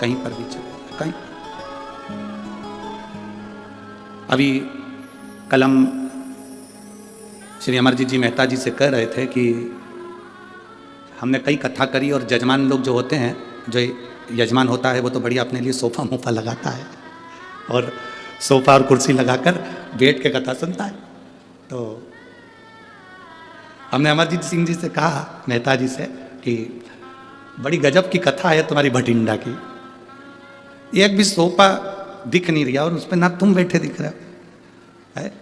कहीं पर भी चले, कहीं। अभी कलम श्री अमरजीत जी मेहता जी से कह रहे थे कि हमने कई कथा करी, और जजमान लोग जो होते हैं, जो यजमान होता है वो तो बढ़िया अपने लिए सोफा मोफा लगाता है और सोफा और कुर्सी लगाकर बैठ के कथा सुनता है। तो हमने अमरजीत सिंह जी से कहा, मेहता जी से, कि बड़ी गजब की कथा है तुम्हारी भटिंडा की, एक भी सोफा दिख नहीं रहा और उस पर ना तुम बैठे दिख रहे हो, है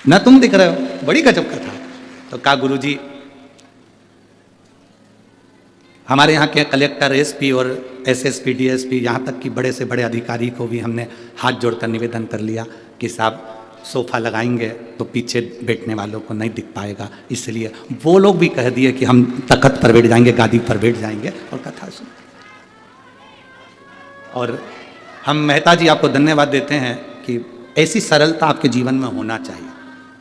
ना तुम दिख रहे हो, बड़ी गजब कथा। तो कहा गुरुजी, हमारे यहाँ के कलेक्टर, एसपी और एसएसपी, डीएसपी, यहाँ तक कि बड़े से बड़े अधिकारी को भी हमने हाथ जोड़कर निवेदन कर लिया कि साहब सोफा लगाएंगे तो पीछे बैठने वालों को नहीं दिख पाएगा, इसलिए वो लोग भी कह दिए कि हम तख्त पर बैठ जाएंगे, गादी पर बैठ जाएंगे और कथा सुन। और हम मेहता जी आपको धन्यवाद देते हैं कि ऐसी सरलता आपके जीवन में होना चाहिए,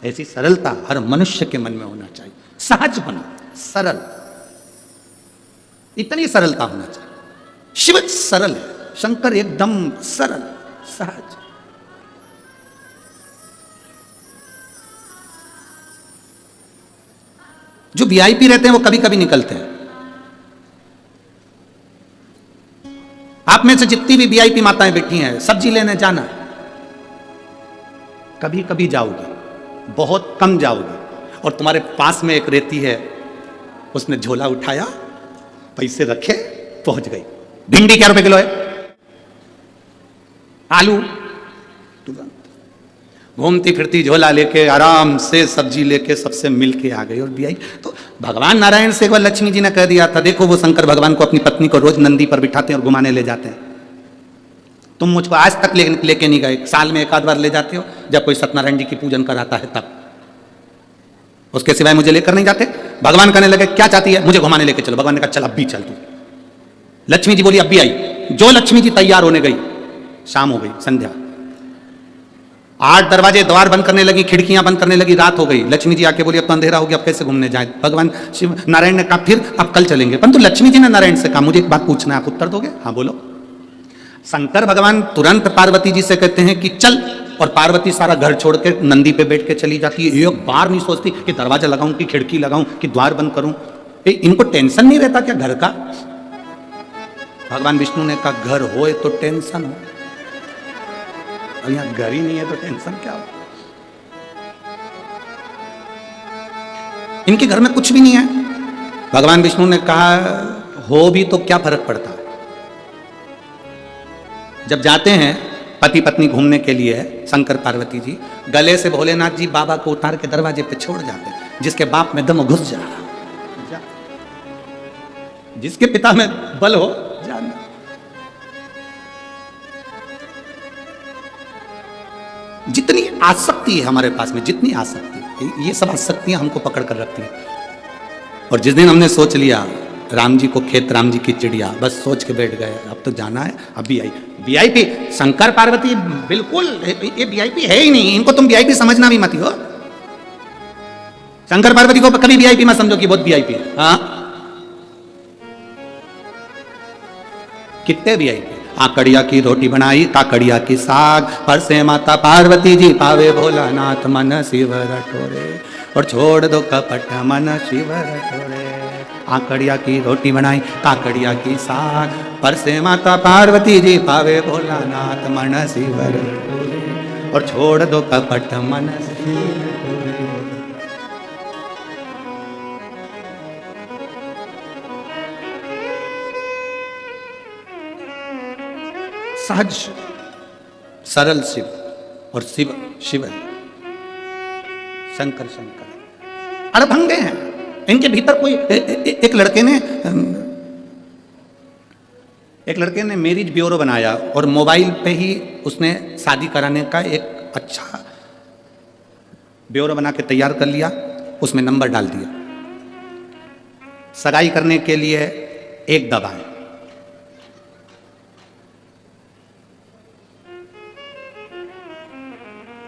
ऐसी सरलता हर मनुष्य के मन में होना चाहिए। सहज बनो, सरल, इतनी सरलता होना चाहिए। शिव सरल है, शंकर एकदम सरल सहज। जो वीआईपी रहते हैं वो कभी कभी निकलते हैं। आप में से जितनी भी वीआईपी माताएं बैठी हैं, सब्जी लेने जाना, कभी कभी जाओगे, बहुत कम जाओगे, और तुम्हारे पास में एक रहती है, उसने झोला उठाया, पैसे रखे, पहुंच गई। भिंडी क्या रुपए किलो है, आलू, तुरंत घूमती फिरती झोला लेके आराम से सब्जी लेके सबसे मिल के आ गई और दी आई। तो भगवान नारायण से एक बार लक्ष्मी जी ने कह दिया था, देखो वो शंकर भगवान को अपनी पत्नी को रोज नंदी पर बिठाते हैं और घुमाने ले जाते हैं, तुम मुझको आज तक लेके नहीं गए, साल में एक आध बार ले जाते हो जब कोई सत्यनारायण जी की पूजन कराता है तब, उसके सिवाय मुझे लेकर नहीं जाते। भगवान कहने लगे क्या चाहती है, मुझे घुमाने लेके चलो। भगवान ने कहा चल अब भी चल तू। लक्ष्मी जी बोली अब भी आई। जो लक्ष्मी जी तैयार होने गई, शाम हो गई, संध्या, 8 दरवाजे द्वार बंद करने लगी, खिड़कियां बंद करने लगी, रात हो गई। लक्ष्मी जी आके बोली अब तो अंधेरा हो गया, अब कैसे घूमने जाए। भगवान शिव नारायण ने कहा फिर अब कल चलेंगे। परंतु लक्ष्मी जी ने नारायण से कहा मुझे एक बात पूछना है, आप उत्तर दोगे? हाँ बोलो। शंकर भगवान तुरंत पार्वती जी से कहते हैं कि चल, और पार्वती सारा घर छोड़ के नंदी पे बैठ के चली जाती है। एक बार नहीं सोचती कि दरवाजा लगाऊं कि खिड़की लगाऊं कि द्वार बंद करूं। इनको टेंशन नहीं रहता क्या घर का? भगवान विष्णु ने कहा घर होए तो टेंशन हो, और यहां घर ही नहीं है तो टेंशन क्या हो? इनके घर में कुछ भी नहीं है। भगवान विष्णु ने कहा हो भी तो क्या फर्क पड़ता है। जब जाते हैं पति पत्नी घूमने के लिए, शंकर पार्वती जी गले से भोलेनाथ जी बाबा को उतार के दरवाजे पे छोड़ जाते हैं। जिसके बाप में दम घुस जा, जिसके पिता में बल हो जाना। जितनी आसक्ति है हमारे पास में, जितनी आसक्ति, ये सब आसक्तियां हमको पकड़ कर रखती हैं। और जिस दिन हमने सोच लिया राम जी को खेत राम जी की चिड़िया, बस सोच के बैठ गए अब तो जाना है, अब भी आई वीआईपी। शंकर पार्वती बिल्कुल ये वीआईपी है ही नहीं, इनको तुम वीआईपी समझना भी मत हो। शंकर पार्वती को कभी वीआईपी मत समझो कि बहुत वीआईपी है। हाँ कितने वीआईपी। आकड़िया की रोटी बनाई, काकड़िया की साग, पर से माता पार्वती जी पावे भोलानाथ मन शिव रटोरे, और छोड़ दो कपट मन शिव रटोरे। आकड़िया की रोटी बनाई, काकड़िया की साग, पर से माता पार्वती जी पावे भोलानाथ मन शिव रटोरे, और छोड़ दो कपट मन शिव रटोरे। सहज सरल शिव, और शिव शिव शंकर शंकर अड़भंगे हैं। इनके भीतर कोई एक लड़के ने मैरिज ब्यूरो बनाया और मोबाइल पे ही उसने शादी कराने का एक अच्छा ब्यूरो बना के तैयार कर लिया, उसमें नंबर डाल दिया। सगाई करने के लिए एक दबाएं,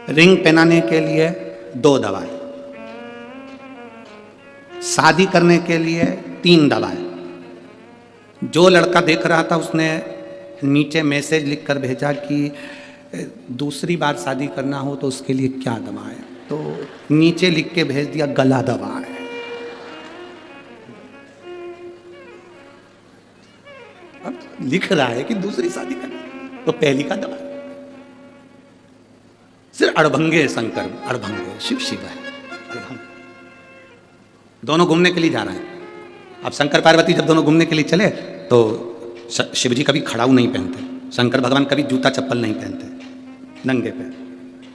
रिंग पहनाने के लिए 2 दवाएं, शादी करने के लिए 3 दवाएं। जो लड़का देख रहा था उसने नीचे मैसेज लिखकर भेजा कि दूसरी बार शादी करना हो तो उसके लिए क्या दवाएं, तो नीचे लिख के भेज दिया गला दवाएं। अब लिख रहा है कि दूसरी शादी करनी तो पहली का दवा। सिर्फ अड़भंगे शंकर, अड़भंगे शिव शिव है, अड़भंग। दोनों घूमने के लिए जा रहे हैं। अब शंकर पार्वती जब दोनों घूमने के लिए चले तो शिव जी कभी खड़ाऊ नहीं पहनते, शंकर भगवान कभी जूता चप्पल नहीं पहनते, नंगे पैर।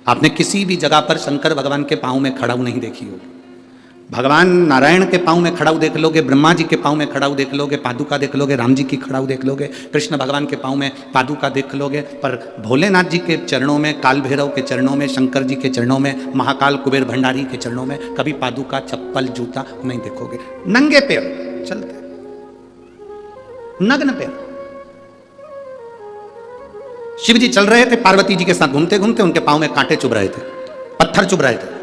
आपने किसी भी जगह पर शंकर भगवान के पाँव में खड़ाऊ नहीं देखी होगी। भगवान नारायण के पाँव में खड़ाऊ देख लोगे, ब्रह्मा जी के पाँव में खड़ाऊ देख लोगे, पादुका देख लोगे, राम जी की खड़ाऊ देख लोगे, कृष्ण भगवान के पाँव में पादुका देख लोगे, पर भोलेनाथ जी के चरणों में, काल भैरव के चरणों में, शंकर जी के चरणों में, महाकाल कुबेर भंडारी के चरणों में कभी पादुका चप्पल जूता नहीं देखोगे। नंगे पैर चलते, नग्न पैर। शिव जी चल रहे थे पार्वती जी के साथ, घूमते घूमते उनके पाँव में कांटे चुभ रहे थे, पत्थर चुभ रहे थे,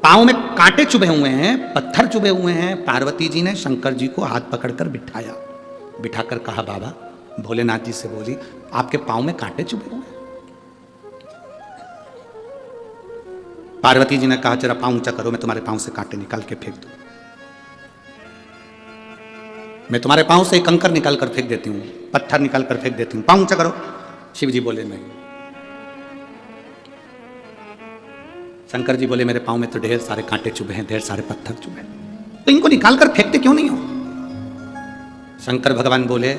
पाँव में कांटे चुभे हुए हैं, पत्थर चुभे हुए हैं। पार्वती जी ने शंकर जी को हाथ पकड़कर बिठाया, बिठाकर कहा बाबा, भोलेनाथ जी से बोली आपके पाँव में कांटे चुभे हुए हैं। पार्वती जी ने कहा जरा पाँव ऊंचा करो, मैं तुम्हारे पाँव से कांटे निकाल के फेंक दूं। मैं तुम्हारे पांव से एक कंकर निकाल कर फेंक देती हूँ, पत्थर निकाल कर फेंक देती हूँ, पांव ऊंचा करो। शिव जी बोले नहीं। शंकर जी बोले मेरे पांव में तो ढेर सारे कांटे चुभे हैं, ढेर सारे पत्थर चुभे हैं, तो इनको निकाल कर फेंकते क्यों नहीं हो? शंकर भगवान बोले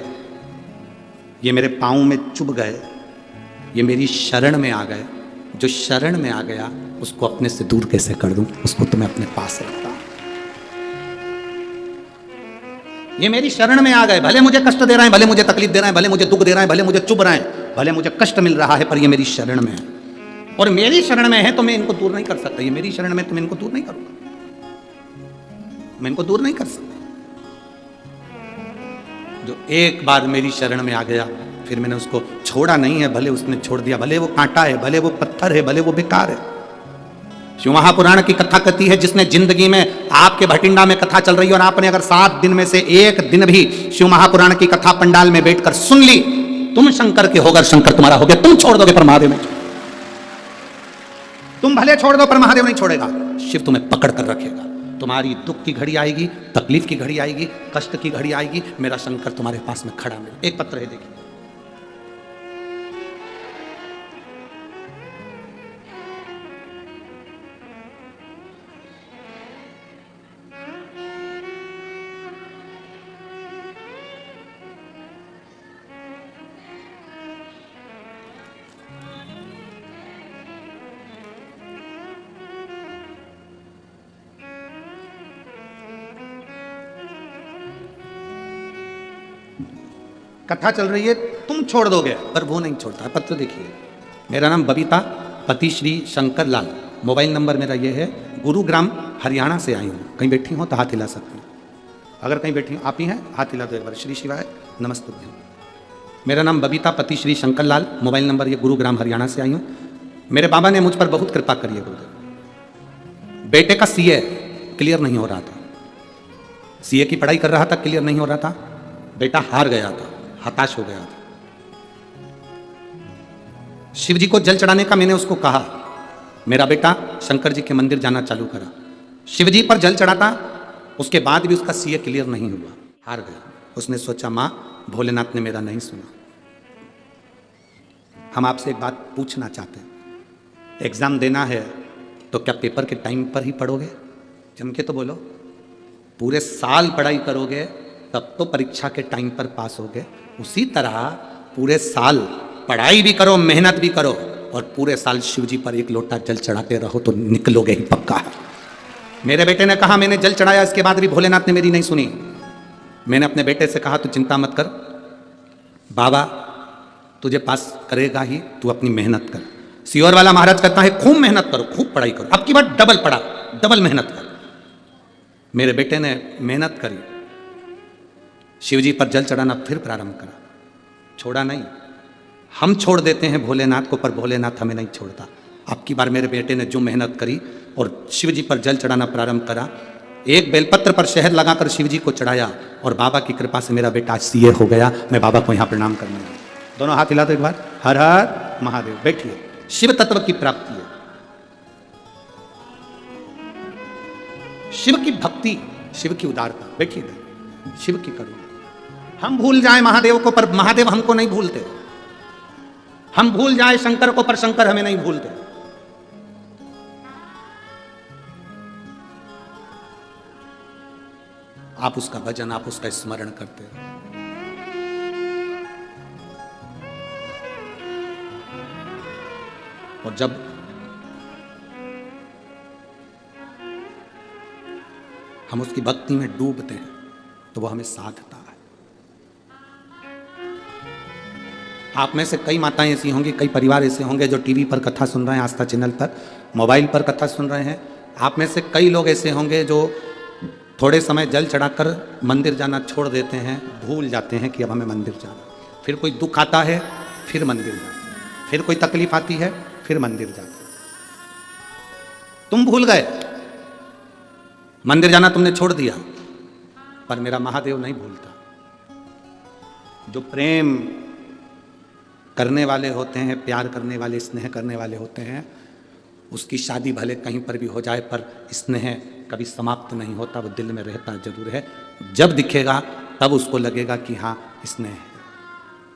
ये मेरे पांव में चुभ गए, ये मेरी शरण में आ गए, जो शरण में आ गया उसको अपने से दूर कैसे कर दूं, उसको तो मैं अपने पास रखता। ये मेरी शरण में आ गए, भले मुझे कष्ट दे रहे हैं, भले मुझे तकलीफ दे रहे हैं, भले मुझे दुख दे रहे हैं, भले मुझे चुभ रहे हैं, भले मुझे कष्ट मिल रहा है, पर ये मेरी शरण में है, और मेरी शरण में है तो मैं इनको दूर नहीं कर सकता। ये मेरी शरण में, तो मैं इनको दूर नहीं करूंगा, मैं इनको दूर नहीं कर सकता। जो एक बार मेरी शरण में आ गया, फिर मैंने उसको छोड़ा नहीं है, भले उसने छोड़ दिया, भले वो कांटा है, भले वो पत्थर है, भले वो बेकार है। शिव महापुराण की कथा कहती है, जिसने जिंदगी में आपके भटिंडा में कथा चल रही है और आपने अगर 7 दिन में से एक दिन भी शिव महापुराण की कथा पंडाल में बैठकर सुन ली, तुम शंकर के होकर शंकर तुम्हारा हो गया। तुम छोड़ दोगे पर महादेव नहीं, तुम भले छोड़ दो पर महादेव नहीं छोड़ेगा। शिव तुम्हें पकड़ कर रखेगा। तुम्हारी दुख की घड़ी आएगी, तकलीफ की घड़ी आएगी, कष्ट की घड़ी आएगी, मेरा शंकर तुम्हारे पास में खड़ा मिले। एक पत्र है, देखिए, कथा चल रही है, तुम छोड़ दोगे पर वो नहीं छोड़ता। पत्र देखिए, मेरा नाम बबीता पति श्री शंकर लाल, मोबाइल नंबर मेरा ये है, गुरुग्राम हरियाणा से आई हूँ। कहीं बैठी हो तो हाथ हिला सकती हूँ, अगर कहीं बैठी हो आप ही हैं, हाथ हिला दो एक बार। श्री शिवाय नमस्ते। मेरा नाम बबीता पति श्री शंकर लाल, मोबाइल नंबर ये, गुरुग्राम हरियाणा से आई हूँ। मेरे बाबा ने मुझ पर बहुत कृपा करी है गुरुदेव। बेटे का सीए क्लियर नहीं हो रहा था, सीए की पढ़ाई कर रहा था, क्लियर नहीं हो रहा था, बेटा हार गया था, हताश हो गया था। शिव जी को जल चढ़ाने का मैंने उसको कहा, मेरा बेटा शंकर जी के मंदिर जाना चालू करा। शिव जी पर जल चढ़ाता, उसके बाद भी उसका सीए क्लियर नहीं हुआ, हार गया। उसने सोचा मां भोलेनाथ ने मेरा नहीं सुना। हम आपसे एक बात पूछना चाहते हैं, एग्जाम देना है तो क्या पेपर के टाइम पर ही पढ़ोगे? जम के तो बोलो। पूरे साल पढ़ाई करोगे तब तो परीक्षा के टाइम पर पास होगे। उसी तरह पूरे साल पढ़ाई भी करो, मेहनत भी करो, और पूरे साल शिव जी पर एक लोटा जल चढ़ाते रहो तो निकलोगे ही पक्का है। मेरे बेटे ने कहा मैंने जल चढ़ाया, इसके बाद भी भोलेनाथ ने मेरी नहीं सुनी। मैंने अपने बेटे से कहा तू चिंता मत कर, बाबा तुझे पास करेगा ही, तू अपनी मेहनत कर। सियोर वाला महाराज कहता है खूब मेहनत करो, खूब पढ़ाई करो, अब की बार डबल पढ़ा, डबल मेहनत कर। मेरे बेटे ने मेहनत करी, शिव जी पर जल चढ़ाना फिर प्रारंभ करा, छोड़ा नहीं। हम छोड़ देते हैं भोलेनाथ को, पर भोलेनाथ हमें नहीं छोड़ता। अब की बार मेरे बेटे ने जो मेहनत करी और शिव जी पर जल चढ़ाना प्रारंभ करा, एक बेलपत्र पर शहद लगाकर शिव जी को चढ़ाया, और बाबा की कृपा से मेरा बेटा आज सीए हो गया। मैं बाबा को यहाँ प्रणाम करने आया। दोनों हाथ हिला दो एक बार, हर हर महादेव। बैठिए, शिव तत्व की प्राप्ति है, शिव की भक्ति, शिव की उदारता। बैठिए, शिव की करुणा। हम भूल जाए महादेव को, पर महादेव हमको नहीं भूलते। हम भूल जाए शंकर को, पर शंकर हमें नहीं भूलते। आप उसका भजन, आप उसका स्मरण करते हो। और जब हम उसकी भक्ति में डूबते हैं तो वो हमें साधता है। आप में से कई माताएं ऐसी होंगी, कई परिवार ऐसे होंगे जो टीवी पर कथा सुन रहे हैं, आस्था चैनल पर, मोबाइल पर कथा सुन रहे हैं। आप में से कई लोग ऐसे होंगे जो थोड़े समय जल चढ़ाकर मंदिर जाना छोड़ देते हैं, भूल जाते हैं कि अब हमें मंदिर जाना। फिर कोई दुख आता है, फिर मंदिर जाते, फिर कोई तकलीफ आती है, फिर मंदिर जाते। तुम भूल गए, मंदिर जाना तुमने छोड़ दिया, पर मेरा महादेव नहीं भूलता। जो प्रेम करने वाले होते हैं, प्यार करने वाले, स्नेह करने वाले होते हैं, उसकी शादी भले कहीं पर भी हो जाए, पर स्नेह कभी समाप्त नहीं होता, वो दिल में रहता जरूर है। जब दिखेगा तब उसको लगेगा कि हाँ इसने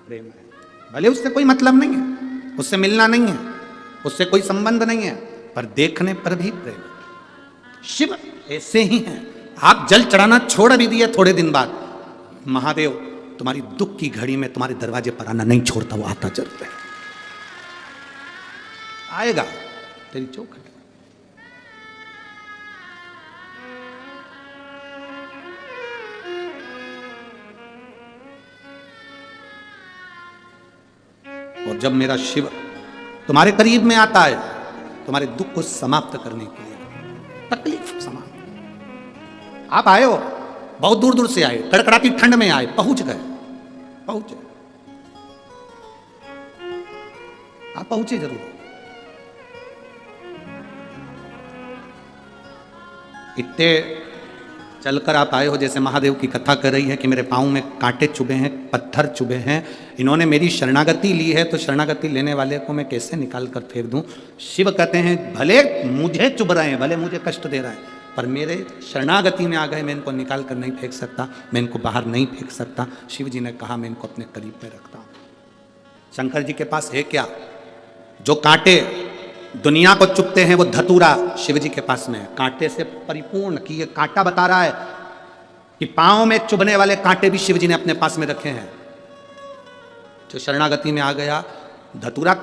प्रेम है। भले उससे कोई मतलब नहीं है, उससे मिलना नहीं है, उससे कोई संबंध नहीं है, पर देखने पर भी प्रेम। शिव ऐसे ही हैं। आप जल चढ़ाना छोड़ भी दिए, थोड़े दिन बाद महादेव तुम्हारी दुख की घड़ी में तुम्हारे दरवाजे पर आना नहीं छोड़ता, वो आता जरूर है, आएगा तेरी चौखट। और जब मेरा शिव तुम्हारे करीब में आता है, तुम्हारे दुख को समाप्त करने के लिए, तकलीफ समाप्त। आप आए हो, बहुत दूर दूर से आए, कड़कड़ाती ठंड में आए, पहुंच गए, पहुंचे, आप पहुंचे जरूर। इतने चलकर आप आए हो, जैसे महादेव की कथा कर रही है कि मेरे पांव में कांटे चुभे हैं, पत्थर चुभे हैं, इन्होंने मेरी शरणागति ली है, तो शरणागति लेने वाले को मैं कैसे निकाल कर फेंक दूं। शिव कहते हैं भले मुझे चुभ रहे हैं, भले मुझे कष्ट दे रहे हैं, पर मेरे शरणागति में आ गए, मैं इनको निकाल कर नहीं फेंक सकता, मैं इनको बाहर नहीं फेंक सकता। शिव जी ने कहा मैं इनको अपने करीब में रखता हूं। शंकर जी के पास है क्या? जो कांटे दुनिया को चुभते हैं वो धतूरा शिव जी के पास में है, कांटे से परिपूर्ण। कि ये कांटा बता रहा है कि पांव में चुभने वाले कांटे भी शिव जी ने अपने पास में रखे हैं। जो शरणागति में आ गया, धतूरा,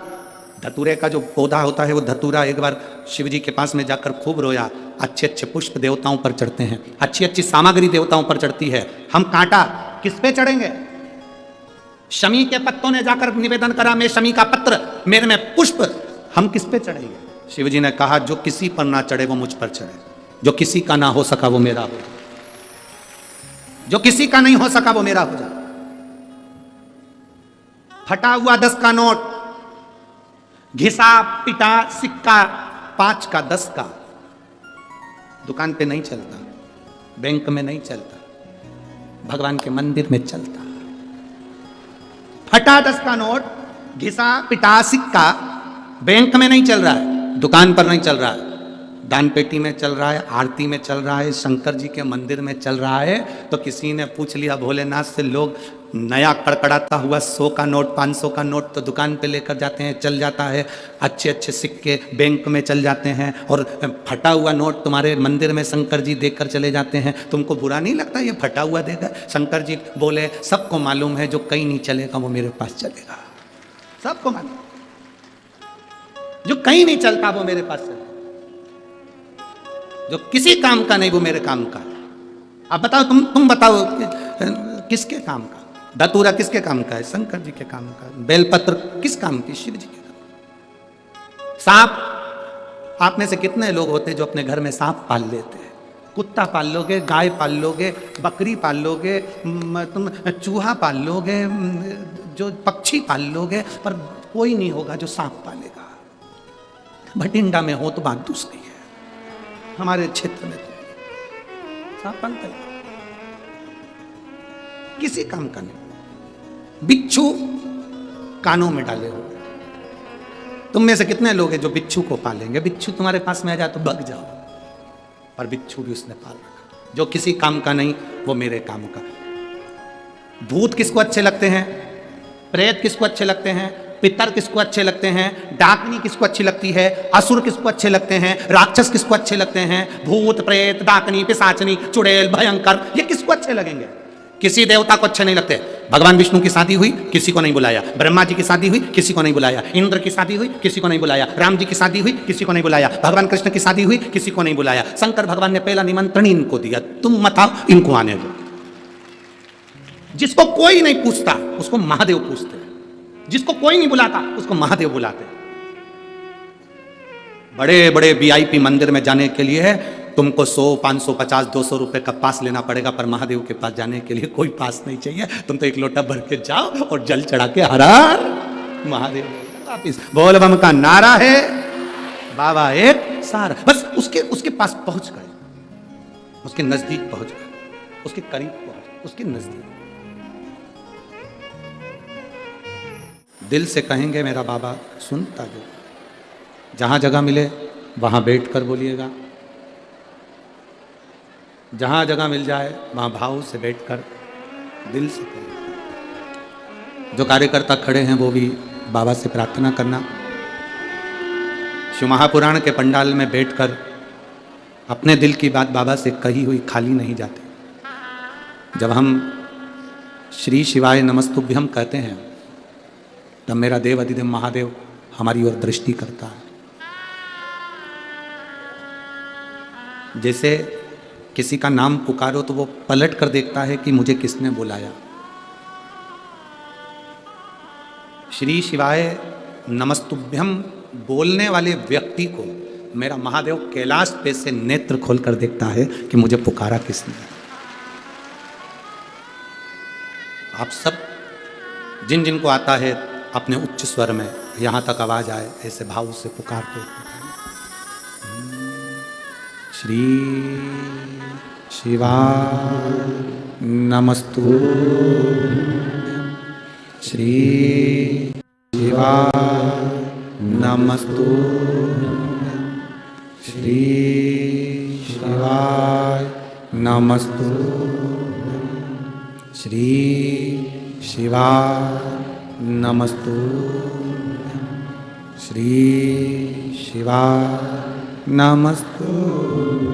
धतूरे का जो पौधा होता है वो धतूरा, एक बार शिव जी के पास में जाकर खूब रोया। अच्छे अच्छे पुष्प देवताओं पर चढ़ते हैं, अच्छी अच्छी सामग्री देवताओं पर चढ़ती है, हम कांटा किस पे चढ़ेंगे? शमी के पत्तों ने जाकर निवेदन करा, मैं शमी का पत्र, मेरे में पुष्प, हम किस पे चढ़ेंगे? शिव जी ने कहा जो किसी पर ना चढ़े वो मुझ पर चढ़े, जो किसी का ना हो सका वो मेरा हो, जो किसी का नहीं हो सका वो मेरा हो जाए। फटा हुआ 10 का नोट, घिसा पिटा सिक्का 5 का 10 का दुकान पे नहीं चलता, बैंक में नहीं चलता, भगवान के मंदिर में चलता। फटा 10 का नोट, घिसा पिटा सिक्का बैंक में नहीं चल रहा है, दुकान पर नहीं चल रहा है, दान पेटी में चल रहा है, आरती में चल रहा है, शंकर जी के मंदिर में चल रहा है। तो किसी ने पूछ लिया भोलेनाथ से, लोग नया कड़कड़ाता हुआ 100 का नोट 500 का नोट तो दुकान पे लेकर जाते हैं, चल जाता है, अच्छे अच्छे सिक्के बैंक में चल जाते हैं, और फटा हुआ नोट तुम्हारे मंदिर में शंकर जी देकर चले जाते हैं। तुमको बुरा नहीं लगता ये फटा हुआ देगा? शंकर जी बोले सबको मालूम है जो कहीं नहीं चलेगा वो मेरे पास चलेगा, सबको मालूम, जो कहीं नहीं चलता वो मेरे पास चलेगा, जो किसी काम का नहीं वो मेरे काम का। अब बताओ, तुम बताओ किसके काम का? धतूरा किसके काम का है? शंकर जी के काम का। बेलपत्र किस काम की? शिव जी के काम। सांप, आप में से कितने लोग होते जो अपने घर में सांप पाल लेते हैं? कुत्ता पाल लोगे, गाय पाल लोगे, बकरी पाल लोगे, तुम चूहा पाल लोगे, जो पक्षी पाल लोगे, पर कोई नहीं होगा जो सांप पालेगा। भटिंडा में हो तो बात दूसरी है, हमारे क्षेत्र में तो सांप पालता है, किसी काम का नहीं। बिच्छू कानों में डाले हो, तुम में से कितने लोग हैं जो बिच्छू को पालेंगे? बिच्छू तुम्हारे पास में आ जाए तो भग जाओ, पर बिच्छू भी उसने पाल रखा। जो किसी काम का नहीं वो मेरे काम का। भूत किसको अच्छे लगते हैं? प्रेत किसको अच्छे लगते हैं? पितर किसको अच्छे लगते हैं? डाकनी किसको अच्छी लगती है? असुर किसको अच्छे लगते हैं? राक्षस किसको अच्छे लगते हैं? भूत प्रेत डाकनी पिशाचनी चुड़ैल भयंकर, ये किसको अच्छे लगेंगे? किसी देवता को अच्छे नहीं लगते। भगवान विष्णु की शादी हुई, किसी को नहीं बुलाया। ब्रह्मा जी की शादी हुई, किसी को नहीं बुलाया। इंद्र की शादी हुई, किसी को नहीं बुलाया। राम जी की शादी हुई, किसी को नहीं बुलाया। भगवान कृष्ण की शादी हुई, किसी को नहीं बुलाया। शंकर भगवान ने पहला निमंत्रण इनको दिया, तुम मत आओ, इनको आने दो। जिसको कोई नहीं पूछता उसको महादेव पूछते, जिसको कोई नहीं बुलाता उसको महादेव बुलाते। बड़े बड़े वीआईपी मंदिर में जाने के लिए तुमको 100, 500, 50, 200 रुपए का पास लेना पड़ेगा, पर महादेव के पास जाने के लिए कोई पास नहीं चाहिए। तुम तो एक लोटा भर के जाओ और जल चढ़ा के हर हर महादेव वापिस। बोल बम का नारा है, बाबा एक सारा, बस उसके पास पहुंच गए, उसके नजदीक पहुंच गए, उसके करीब पहुंच, उसके नजदीक। दिल से कहेंगे मेरा बाबा सुनता जो, जहां जगह मिले वहां बैठकर बोलिएगा, जहां जगह मिल जाए वहां भाव से बैठकर दिल से करें। जो कार्यकर्ता खड़े हैं वो भी बाबा से प्रार्थना करना, शिव महापुराण के पंडाल में बैठकर अपने दिल की बात बाबा से कही हुई खाली नहीं जाती। जब हम श्री शिवाय नमस्तुभ्यम कहते हैं तब मेरा देव अधिदेव महादेव हमारी ओर दृष्टि करता है। जैसे किसी का नाम पुकारो तो वो पलट कर देखता है कि मुझे किसने बुलाया। श्री शिवाय नमस्तुभ्यम बोलने वाले व्यक्ति को मेरा महादेव कैलाश पे से नेत्र खोलकर देखता है कि मुझे पुकारा किसने। आप सब जिन जिन को आता है अपने उच्च स्वर में यहाँ तक आवाज आए ऐसे भाव से पुकारते श्री शिवाय नमस्तुभ्यं, श्री शिवाय नमस्तुभ्यं, श्री शिवाय नमस्तुभ्यं, श्री शिवाय नमस्तुभ्यं, श्री शिवाय नमस्तुभ्यं।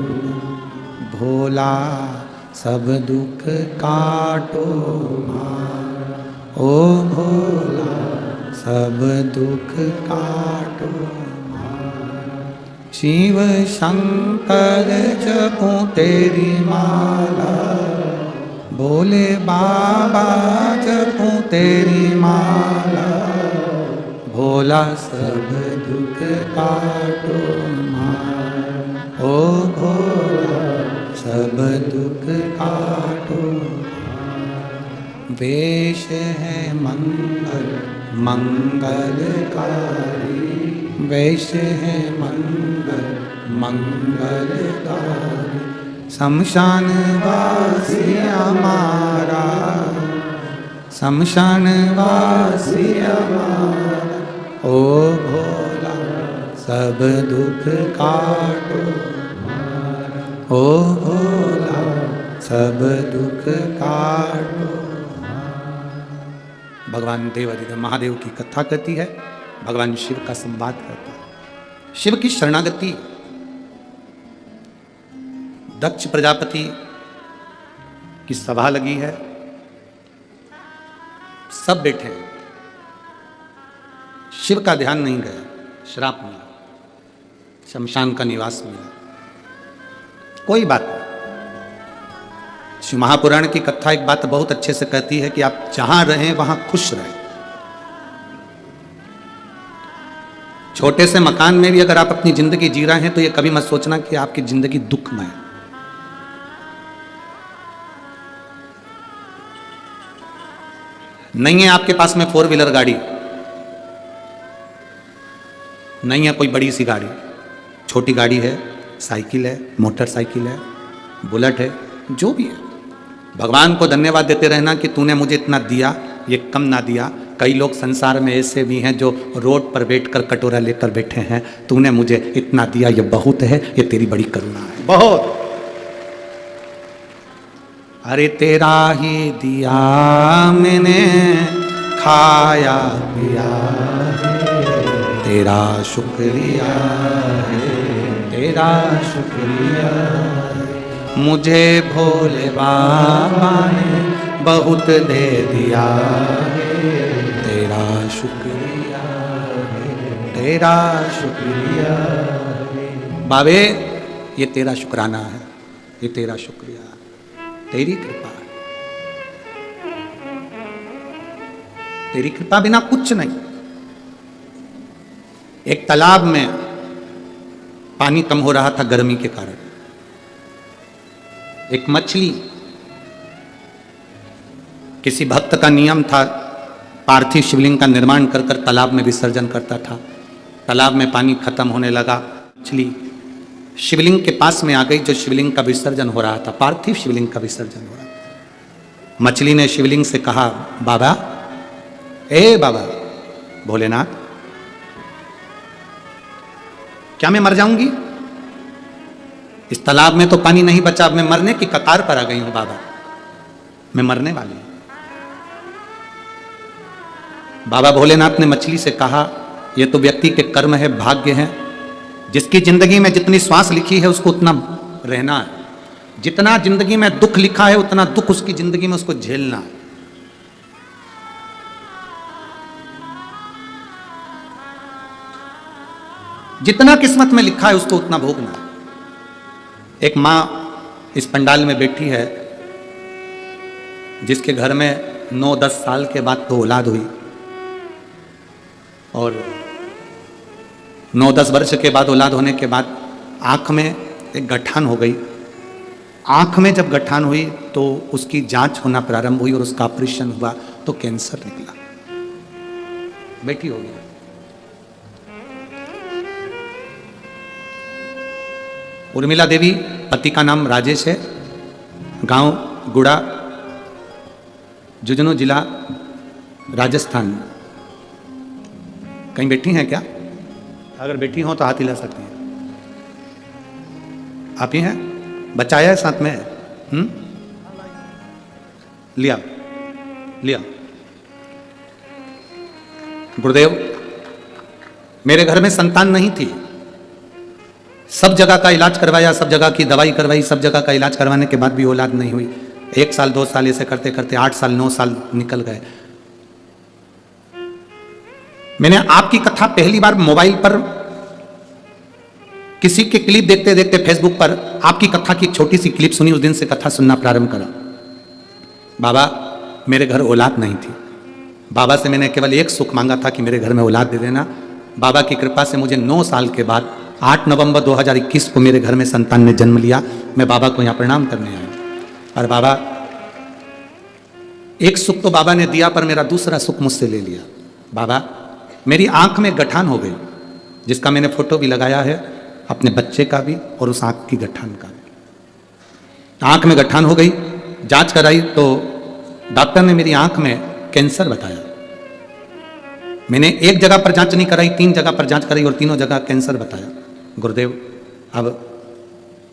भोला सब दुख काटो मारा, ओ भोला सब दुख काटो मारा। शिव शंकर जपूं तेरी माला, भोले बाबा जपूं तेरी माला। भोला सब दुख काटो मारा, ओ भोला सब दुख काटो। वेश है मंगल मंगलकारी, वेश है मंगल मंगलकारी। शमशान वासी हमारा, शमशान वासी हमारा। ओ भोला सब दुख काटो, ओ भोला सब दुख काटो। भगवान देव अधिदेव महादेव की कथा करती है, भगवान शिव का संवाद करता है। शिव की शरणागति, दक्ष प्रजापति की सभा लगी है, सब बैठे हैं। शिव का ध्यान नहीं गया, श्राप मिला, शमशान का निवास मिला। कोई बात नहीं। शिव महापुराण की कथा एक बात बहुत अच्छे से कहती है कि आप जहां रहें वहां खुश रहें। छोटे से मकान में भी अगर आप अपनी जिंदगी जी रहे हैं तो ये कभी मत सोचना कि आपकी जिंदगी दुखमय है। नहीं है आपके पास में 4 व्हीलर गाड़ी, नहीं है कोई बड़ी सी गाड़ी, छोटी गाड़ी है, साइकिल है, मोटरसाइकिल है, बुलेट है, जो भी है, भगवान को धन्यवाद देते रहना कि तूने मुझे इतना दिया, ये कम ना दिया। कई लोग संसार में ऐसे भी हैं जो रोड पर बैठकर कटोरा लेकर बैठे हैं। तूने मुझे इतना दिया, ये बहुत है, ये तेरी बड़ी करुणा है, बहुत। अरे तेरा ही दिया मैंने खाया पिया, तेरा शुक्रिया है, तेरा शुक्रिया। मुझे भोले बाबा ने बहुत दे दिया है, तेरा शुक्रिया है, तेरा शुक्रिया है। बाबे ये तेरा शुक्राना है, ये तेरा शुक्रिया, तेरी कृपा है, तेरी कृपा बिना कुछ नहीं। एक तालाब में पानी कम हो रहा था गर्मी के कारण। एक मछली, किसी भक्त का नियम था, पार्थिव शिवलिंग का निर्माण कर कर तालाब में विसर्जन करता था। तालाब में पानी खत्म होने लगा, मछली शिवलिंग के पास में आ गई जो शिवलिंग का विसर्जन हो रहा था, पार्थिव शिवलिंग का विसर्जन हो रहा था। मछली ने शिवलिंग से कहा, बाबा, ए बाबा भोलेनाथ, क्या मैं मर जाऊंगी? इस तालाब में तो पानी नहीं बचा, अब मैं मरने की कतार पर आ गई हूं बाबा, मैं मरने वाली हूं। बाबा भोलेनाथ ने मछली से कहा, ये तो व्यक्ति के कर्म है, भाग्य है, जिसकी जिंदगी में जितनी श्वास लिखी है उसको उतना रहना है, जितना जिंदगी में दुख लिखा है उतना दुख उसकी जिंदगी में उसको झेलना है। जितना किस्मत में लिखा है उसको उतना भोगना है। एक मां इस पंडाल में बैठी है जिसके घर में 9-10 साल के बाद तो औलाद हुई, और 9-10 वर्ष के बाद औलाद होने के बाद आंख में एक गठान हो गई। आंख में जब गठान हुई तो उसकी जांच होना प्रारंभ हुई और उसका ऑपरेशन हुआ तो कैंसर निकला। बेटी हो गई। उर्मिला देवी, पति का नाम राजेश है, गांव गुड़ा, झुंझुनू जिला, राजस्थान। कहीं बैठी हैं क्या? अगर बैठी हो तो हाथ हिला सकती हैं। आप ही हैं? बच्चा आया है साथ में? लिया लिया। गुरुदेव, मेरे घर में संतान नहीं थी, सब जगह का इलाज करवाया, सब जगह की दवाई करवाई, सब जगह का इलाज करवाने के बाद भी औलाद नहीं हुई। 1 साल 2 साल ऐसे करते करते 8 साल 9 साल निकल गए। मैंने आपकी कथा पहली बार मोबाइल पर किसी के क्लिप देखते देखते फेसबुक पर आपकी कथा की छोटी सी क्लिप सुनी, उस दिन से कथा सुनना प्रारंभ करा। बाबा, मेरे घर औलाद नहीं थी। बाबा से मैंने केवल एक सुख मांगा था कि मेरे घर में औलाद दे देना। बाबा की कृपा से मुझे 9 साल के बाद 8 नवंबर 2021 को मेरे घर में संतान ने जन्म लिया। मैं बाबा को यहाँ प्रणाम करने आया। और बाबा, एक सुख तो बाबा ने दिया पर मेरा दूसरा सुख मुझसे ले लिया। बाबा, मेरी आंख में गठान हो गई, जिसका मैंने फोटो भी लगाया है, अपने बच्चे का भी और उस आंख की गठान का भी। आंख में गठान हो गई, जांच कराई तो डॉक्टर ने मेरी आंख में कैंसर बताया। मैंने एक जगह पर जांच नहीं कराई, 3 जगह पर जांच कराई और तीनों जगह कैंसर बताया। गुरुदेव, अब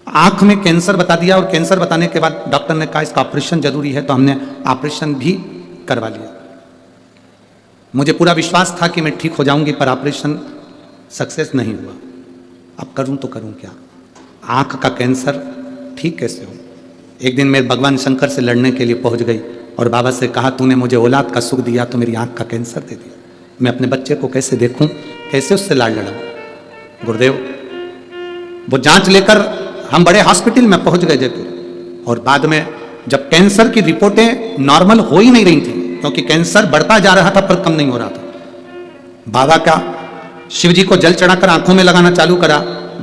आंख में कैंसर बता दिया और कैंसर बताने के बाद डॉक्टर ने कहा इसका ऑपरेशन जरूरी है, तो हमने ऑपरेशन भी करवा लिया। मुझे पूरा विश्वास था कि मैं ठीक हो जाऊंगी, पर ऑपरेशन सक्सेस नहीं हुआ। अब करूं तो करूं क्या? आंख का कैंसर ठीक कैसे हो? एक दिन मैं भगवान शंकर से लड़ने के लिए पहुंच गई और बाबा से कहा, तूने मुझे औलाद का सुख दिया तो मेरी आंख का कैंसर दे दिया। मैं अपने बच्चे को कैसे देखूं, कैसे उससे लाड़ लड़ाऊं? गुरुदेव, वो जांच लेकर हम बड़े हॉस्पिटल में पहुंच गए जयपुर, और बाद में जब कैंसर की रिपोर्टें नॉर्मल हो ही नहीं रही थी, क्योंकि कैंसर बढ़ता जा रहा था पर कम नहीं हो रहा था। बाबा का शिव जी को जल चढ़ाकर आंखों में लगाना चालू करा,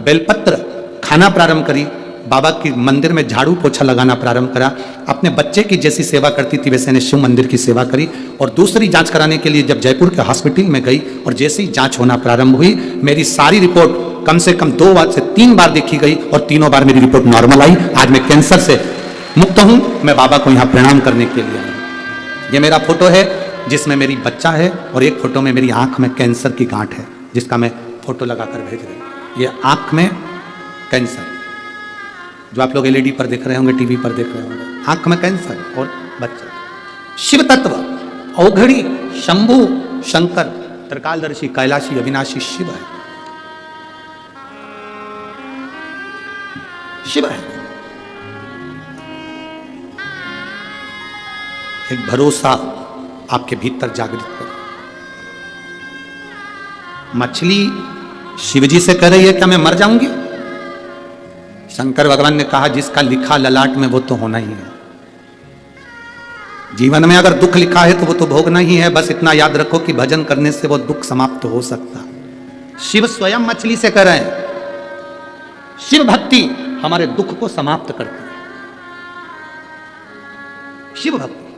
बेलपत्र खाना प्रारंभ करी, बाबा की मंदिर में झाड़ू पोछा लगाना प्रारंभ करा। अपने बच्चे की जैसी सेवा करती थी वैसे ने शिव मंदिर की सेवा करी। और दूसरी जांच कराने के लिए जब जयपुर के हॉस्पिटल में गई और जैसे ही जांच होना प्रारंभ हुई, मेरी सारी रिपोर्ट कम से कम 2 बार से 3 बार देखी गई और तीनों बार मेरी रिपोर्ट नॉर्मल आई। आज मैं कैंसर से मुक्त हूं। मैं बाबा को यहाँ प्रणाम करने के लिए आया। ये मेरा फोटो है जिसमें मेरी बच्चा है, और एक फोटो में मेरी आंख में कैंसर की गांठ है, जिसका मैं फोटो लगाकर भेज रही हूं। ये आंख में कैंसर, जो आप लोग LED पर देख रहे होंगे, टीवी पर देख रहे होंगे, आंख में कैंसर और बच्चा। शिव तत्व, औघड़ी, शंभु, शंकर, त्रिकालदर्शी, कैलाशी, अविनाशी शिव है। शिव है। एक भरोसा आपके भीतर जागृत करो। मछली शिवजी से कह रही है क्या मैं मर जाऊंगी? शंकर भगवान ने कहा जिसका लिखा ललाट में वो तो होना ही है। जीवन में अगर दुख लिखा है तो वो तो भोगना ही है। बस इतना याद रखो कि भजन करने से वो दुख समाप्त हो सकता। शिव स्वयं मछली से कह रहे हैं, शिव भक्ति हमारे दुख को समाप्त करती है। शिव भक्ति।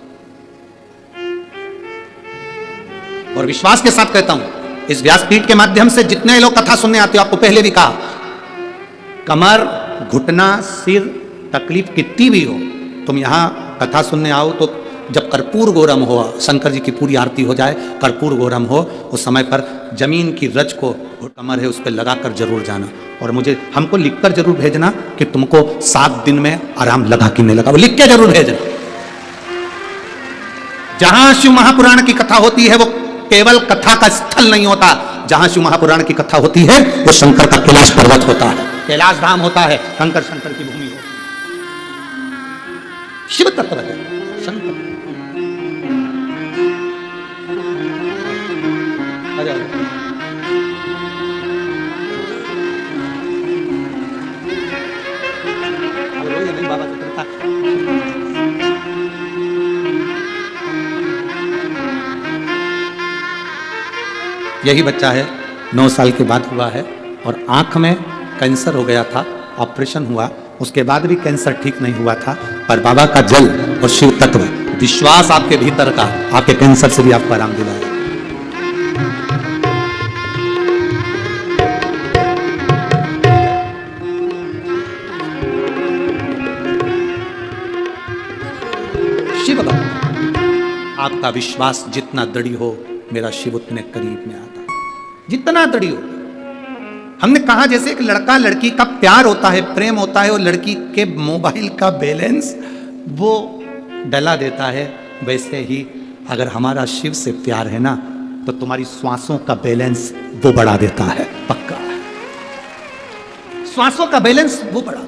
और विश्वास के साथ कहता हूं, इस व्यासपीठ के माध्यम से जितने लोग कथा सुनने आते हो, आपको पहले भी कहा, कमर, घुटना, सिर, तकलीफ कितनी भी हो, तुम यहां कथा सुनने आओ तो जब कर्पूर गौरम हो, शंकर जी की पूरी आरती हो जाए, कर्पूर गौरम हो, उस समय पर जमीन की रज को कमर है उस पर लगाकर जरूर जाना। और मुझे हमको लिखकर जरूर भेजना कि तुमको 7 दिन में आराम लगा कि नहीं लगा, वो लिख के जरूर भेजना। जहां शिव महापुराण की कथा होती है वो केवल कथा का स्थल नहीं होता। जहां शिव महापुराण की कथा होती है वो शंकर का कैलाश पर्वत होता है, कैलाश धाम होता है, शंकर की भूमि होती है। शिव तत्व है शंकर। बाबा यही बच्चा है, 9 साल के बाद हुआ है और आंख में कैंसर हो गया था, ऑपरेशन हुआ, उसके बाद भी कैंसर ठीक नहीं हुआ था। पर बाबा का जल और शिव तत्व, विश्वास आपके भीतर का, आपके कैंसर से भी आपको आराम दिलाएगा। शिव बाबा, आपका विश्वास जितना दृढ़ हो, मेरा शिव उतने करीब में आता है, जितना दृढ़ हो। हमने कहा जैसे एक लड़का लड़की का प्यार होता है, प्रेम होता है, और लड़की के मोबाइल का बैलेंस वो डला देता है, वैसे ही अगर हमारा शिव से प्यार है ना, तो तुम्हारी श्वासों का बैलेंस वो बढ़ा देता है, पक्का। श्वासों का बैलेंस वो बढ़ा।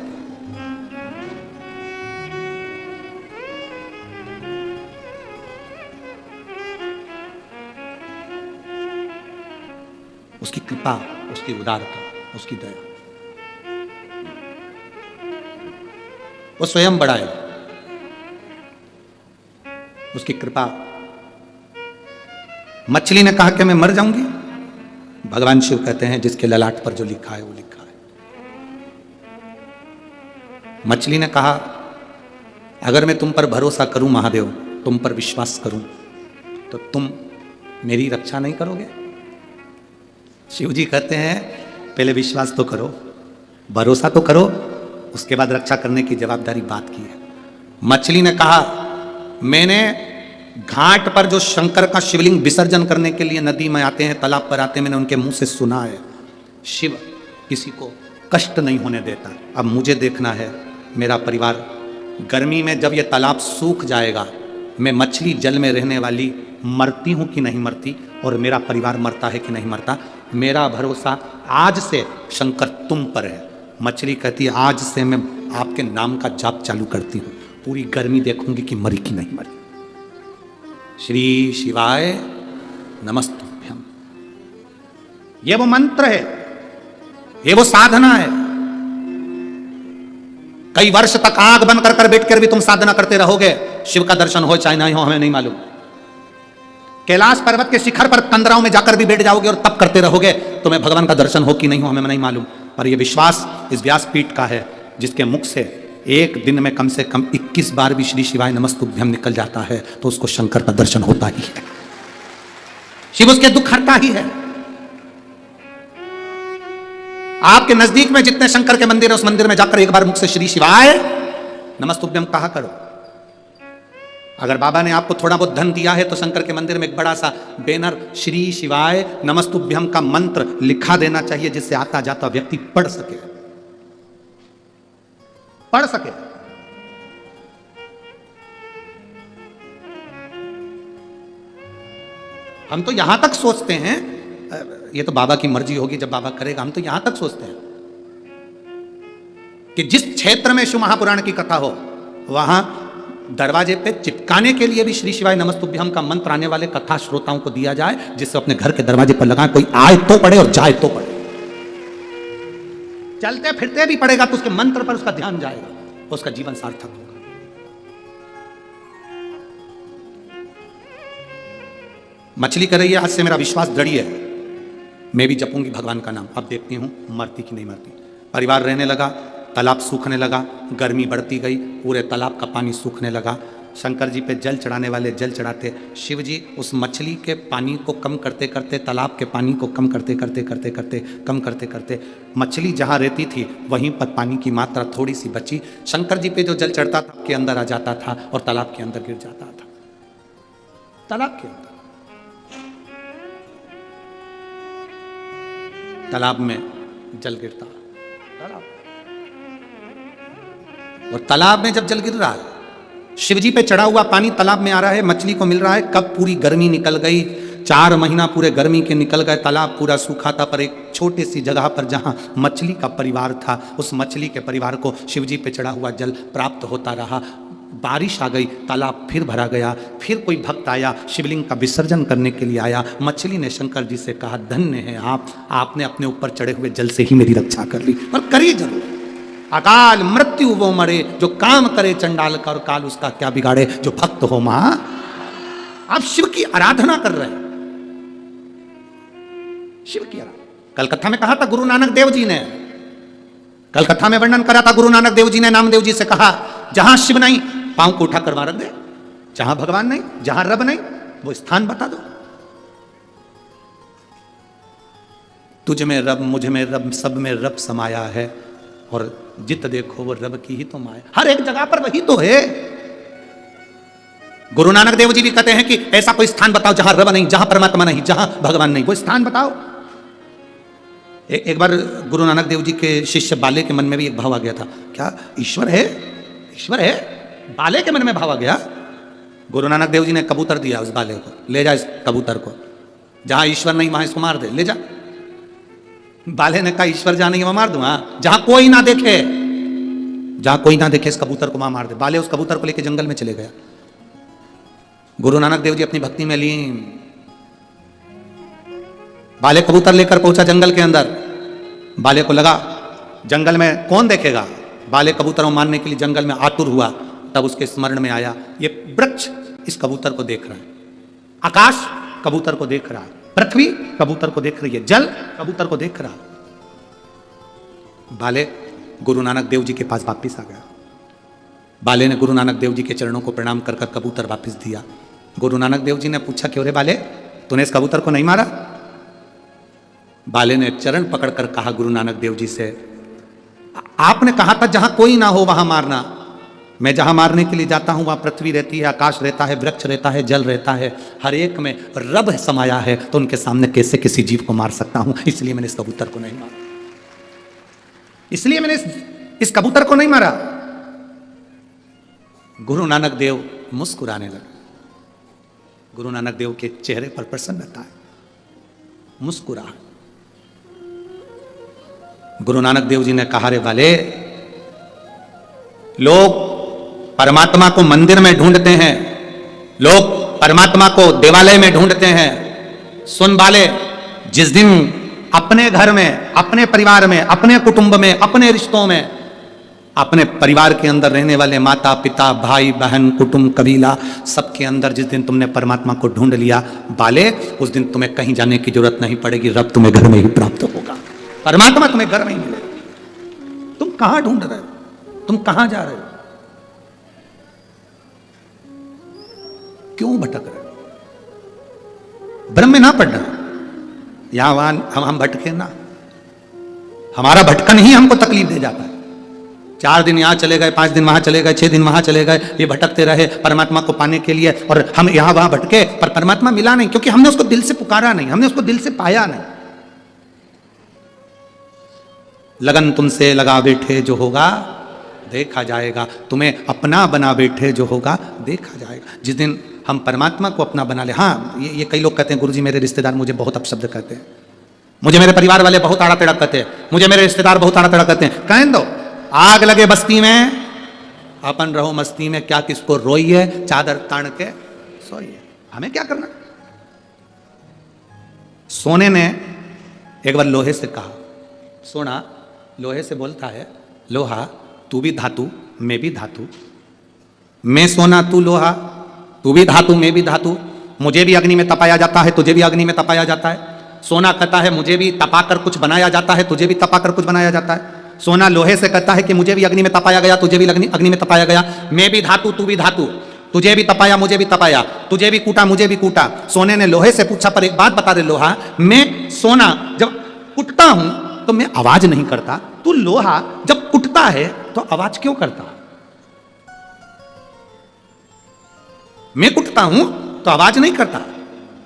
उसकी कृपा, उसकी उदारता, उसकी दया, वो स्वयं बड़ा है, उसकी कृपा। मछली ने कहा कि मैं मर जाऊंगी, भगवान शिव कहते हैं जिसके ललाट पर जो लिखा है वो लिखा है। मछली ने कहा अगर मैं तुम पर भरोसा करूं महादेव, तुम पर विश्वास करूं, तो तुम मेरी रक्षा नहीं करोगे? शिव जी कहते हैं पहले विश्वास तो करो, भरोसा तो करो, उसके बाद रक्षा करने की जवाबदारी बात की है। मछली ने कहा मैंने घाट पर जो शंकर का शिवलिंग विसर्जन करने के लिए नदी में आते हैं, तालाब पर आते हैं, मैंने उनके मुंह से सुना है शिव किसी को कष्ट नहीं होने देता। अब मुझे देखना है मेरा परिवार, गर्मी में जब यह तालाब सूख जाएगा, मैं मछली जल में रहने वाली मरती हूं कि नहीं मरती, और मेरा परिवार मरता है कि नहीं मरता। मेरा भरोसा आज से शंकर तुम पर है। मछली कहती है आज से मैं आपके नाम का जाप चालू करती हूं, पूरी गर्मी देखूंगी कि मरी कि नहीं मरी। श्री शिवाय नमस्तुभ्यम, ये वो मंत्र है, ये वो साधना है। कई वर्ष तक आंख बंद कर बैठकर भी तुम साधना करते रहोगे, शिव का दर्शन हो चाहे नहीं हो हमें नहीं मालूम। कैलाश पर्वत के शिखर पर कंदराओं में जाकर भी बैठ जाओगे और तब करते रहोगे, तुम्हें भगवान का दर्शन हो कि नहीं हो हमें नहीं मालूम। पर यह विश्वास इस व्यासपीठ का है जिसके मुख से एक दिन में कम से कम 21 बार भी श्री शिवाय नमस्तुभ्यम निकल जाता है, तो उसको शंकर का दर्शन होता ही है, शिव उसके दुख हरता ही है। आपके नजदीक में जितने शंकर के मंदिर है, उस मंदिर में जाकर एक बार मुख से श्री शिवाय नमस्तुभ्यम कहा करो। अगर बाबा ने आपको थोड़ा बहुत धन दिया है तो शंकर के मंदिर में एक बड़ा सा बैनर श्री शिवाय नमस्तुभ्यम का मंत्र लिखा देना चाहिए, जिससे आता जाता व्यक्ति पढ़ सके। हम तो यहां तक सोचते हैं, ये तो बाबा की मर्जी होगी, जब बाबा करेगा। हम तो यहां तक सोचते हैं कि जिस क्षेत्र में शिव महापुराण की कथा हो, वहां दरवाजे पे चिपकाने के लिए भी श्री शिवाय नमस्तुभ्यम का मंत्र आने वाले कथा श्रोताओं को दिया जाए, जिससे अपने घर के दरवाजे पर लगाए, कोई आए तो पढ़े और जाए तो पढ़े। चलते फिरते भी पड़ेगा तो उसके मंत्र पर उसका ध्यान जाएगा, उसका जीवन सार्थक होगा। मछली कर रही है आज से मेरा विश्वास दृढ़ है, मैं भी जपूंगी भगवान का नाम। अब देखती हूं मरती कि नहीं मरती। परिवार रहने लगा, तालाब सूखने लगा, गर्मी बढ़ती गई, पूरे तालाब का पानी सूखने लगा। शंकर जी पे जल चढ़ाने वाले जल चढ़ाते, शिव जी उस मछली के पानी को कम करते करते, तालाब के पानी को कम करते करते करते करते कम करते करते मछली जहाँ रहती थी वहीं पर पानी की मात्रा थोड़ी सी बची। शंकर जी पे जो जल चढ़ता था के अंदर आ जाता था और तालाब के अंदर गिर जाता था। तालाब के अंदर, तालाब में जल गिरता, तालाब, और तालाब में जब जल गिर रहा है, शिवजी पे चढ़ा हुआ पानी तालाब में आ रहा है, मछली को मिल रहा है। कब पूरी गर्मी निकल गई, 4 महीना पूरे गर्मी के निकल गए, तालाब पूरा सूखा था, पर एक छोटी सी जगह पर जहाँ मछली का परिवार था, उस मछली के परिवार को शिवजी पे चढ़ा हुआ जल प्राप्त होता रहा। बारिश आ गई, तालाब फिर भरा गया, फिर कोई भक्त आया, शिवलिंग का विसर्जन करने के लिए आया। मछली ने शंकर जी से कहा, धन्य है आप, आपने अपने ऊपर चढ़े हुए जल से ही मेरी रक्षा कर ली, पर करिए जरूर। अकाल मृत्यु वो मरे, जो काम करे चंडाल का, और काल उसका क्या बिगाड़े, जो भक्त हो महा। आप शिव की आराधना कर रहे हैं, शिव की आराधना। कल कथा में कहा था गुरु नानक देव जी ने, कल कथा में वर्णन करा था गुरु नानक देव जी ने नामदेव जी से कहा, जहां शिव नहीं पांव को उठा कर रख दे, जहां भगवान नहीं, जहां रब नहीं, वो स्थान बता दो। तुझ में रब, मुझ में रब, सब में रब समाया है, और जित देखो वो रब की ही तो माया। हर एक जगह पर वही तो है। गुरु नानक देव जी भी कहते हैं कि ऐसा कोई स्थान बताओ जहां रब नहीं, जहां परमात्मा नहीं, जहां भगवान नहीं, वो स्थान बताओ। एक बार गुरु नानक देव जी के शिष्य बाले के मन में भी एक भाव आ गया था, क्या ईश्वर है, ईश्वर है। बाले के मन में भाव आ गया। गुरु नानक देव जी ने कबूतर दिया उस बाले को, ले जा इस कबूतर को, जहां ईश्वर नहीं वहां इसको मार दे, ले जा। बाले ने कहा, ईश्वर जहां नहीं वहां मार दूंगा, जहां कोई ना देखे, जहां कोई ना देखे इस कबूतर को वहां मार दे। बाले उस कबूतर को लेकर जंगल में चले गया। गुरु नानक देव जी अपनी भक्ति में लीन, बाले कबूतर लेकर पहुंचा जंगल के अंदर। बाले को लगा जंगल में कौन देखेगा, बाले कबूतर को मारने के लिए जंगल में आतुर हुआ। तब उसके स्मरण में आया, ये वृक्ष इस कबूतर को देख रहा है, आकाश कबूतर को देख रहा है, पृथ्वी कबूतर को देख रही है, जल कबूतर को देख रहा है। बाले गुरु नानक देव जी के पास वापिस आ गया। बाले ने गुरु नानक देव जी के चरणों को प्रणाम कर कर कबूतर वापिस दिया। गुरु नानक देव जी ने पूछा, क्यों रे बाले, तूने इस कबूतर को नहीं मारा? बाले ने चरण पकड़कर कहा गुरु नानक देव जी से, आपने कहा था जहां कोई ना हो वहां मारना, मैं जहां मारने के लिए जाता हूं वहां पृथ्वी रहती है, आकाश रहता है, वृक्ष रहता है, जल रहता है, हर एक में रब समाया है, तो उनके सामने कैसे किसी जीव को मार सकता हूं, इसलिए मैंने इस कबूतर को नहीं मारा, इसलिए मैंने इस कबूतर को नहीं मारा। गुरु नानक देव मुस्कुराने लगे। गुरु नानक देव के चेहरे पर प्रसन्नता है, मुस्कुरा। गुरु नानक देव जी ने कहा, रे वाले, लोग परमात्मा को मंदिर में ढूंढते हैं, लोग परमात्मा को देवालय में ढूंढते हैं। सुन बाले, जिस दिन अपने घर में, अपने परिवार में, अपने कुटुंब में, अपने रिश्तों में, अपने परिवार के अंदर रहने वाले माता पिता भाई बहन कुटुंब कबीला सबके अंदर जिस दिन तुमने परमात्मा को ढूंढ लिया बाले, उस दिन तुम्हें कहीं जाने की जरूरत नहीं पड़ेगी, रब तुम्हें घर में ही प्राप्त होगा, परमात्मा तुम्हें घर में ही मिलेगा। तुम कहां ढूंढ रहे हो, तुम कहां जा रहे हो, क्यों भटक रहे हो? ब्रह्म में ना पढ़ना, यहां वहां हम भटके ना, हमारा भटकन ही हमको तकलीफ दे जाता है। 4 दिन यहां चले गए, 5 दिन वहां चले गए, 6 दिन वहां चले गए, ये भटकते रहे परमात्मा को पाने के लिए, और हम यहां वहां भटके पर परमात्मा मिला नहीं, क्योंकि हमने उसको दिल से पुकारा नहीं, हमने उसको दिल से पाया नहीं। लगन तुमसे लगा बैठे जो होगा देखा जाएगा, तुम्हें अपना बना बैठे जो होगा देखा जाएगा। जिस दिन हम परमात्मा को अपना बना ले, हाँ ये कई लोग कहते हैं, गुरुजी मेरे रिश्तेदार मुझे बहुत अपशब्द कहते हैं, मुझे मेरे परिवार वाले बहुत आड़ा टेढ़ा कहते हैं, मुझे मेरे रिश्तेदार बहुत आड़ा टेढ़ा कहते हैं। कहने दो, आग लगे बस्ती में अपन रहो मस्ती में, क्या किसको रोइए, चादर तान के सोइए, हमें क्या करना। सोने ने एक बार लोहे से कहा, सोना लोहे से बोलता है, लोहा तू भी धातु मैं भी धातु, मैं सोना तू लोहा, तू भी धातु मैं भी धातु, मुझे भी अग्नि में तपाया जाता है, तुझे भी अग्नि में तपाया जाता है। सोना कहता है मुझे भी तपाकर कुछ बनाया जाता है, तुझे भी तपाकर कुछ बनाया जाता है। सोना लोहे से कहता है कि मुझे भी अग्नि में तपाया गया, तुझे भी अग्नि में तपाया गया, मैं भी धातु तू भी धातु, तुझे भी तपाया मुझे भी तपाया, तुझे भी कूटा मुझे भी कूटा। सोने ने लोहे से पूछा, पर एक बात बता दे लोहा, मैं सोना जब कुटता हूं तो मैं आवाज नहीं करता, तू लोहा जब कुटता है तो आवाज क्यों करता? मैं कुटता हूं तो आवाज नहीं करता।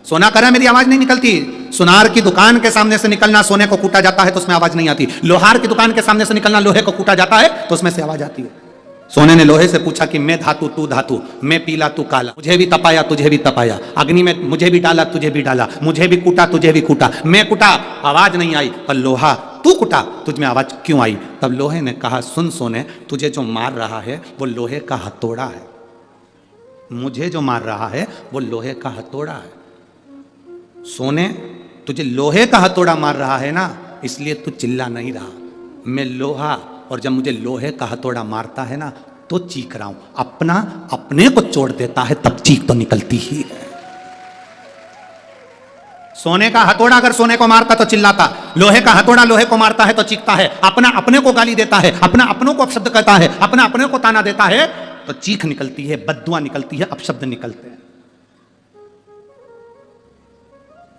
सोना कह रहा है मेरी आवाज नहीं निकलती। सुनार की दुकान के सामने से निकलना सोने को कूटा जाता है तो उसमें आवाज नहीं आती। लोहार की दुकान के सामने से निकलना लोहे को कूटा जाता है तो उसमें से आवाज आती है। सोने ने लोहे से पूछा कि मैं धातु तू धातु, मैं पीला तू काला, मुझे भी तपाया तुझे भी तपाया, अग्नि में मुझे भी डाला तुझे भी डाला, मुझे भी कूटा तुझे भी कूटा, मैं कुटा आवाज नहीं आई, पर लोहा तू कुटा तुझ में आवाज क्यों आई? तब लोहे ने कहा सुन सोने, तुझे जो मार रहा है वो लोहे का हथौड़ा है, मुझे जो मार रहा है वो लोहे का हथौड़ा है। सोने तुझे लोहे का हथौड़ा मार रहा है ना, इसलिए तू चिल्ला नहीं रहा। मैं लोहा, और जब मुझे लोहे का हथौड़ा मारता है ना तो चीख रहा हूं। अपना अपने को चोट देता है तब चीख तो निकलती ही है। सोने का हथौड़ा अगर सोने को मारता तो चिल्लाता, लोहे का हथौड़ा लोहे को मारता है तो चीखता है। अपना अपने को गाली देता है, अपना अपनों को अपशब्द कहता है, अपना अपने को ताना देता है तो चीख निकलती है, बद्दुआ निकलती है, अपशब्द निकलते हैं।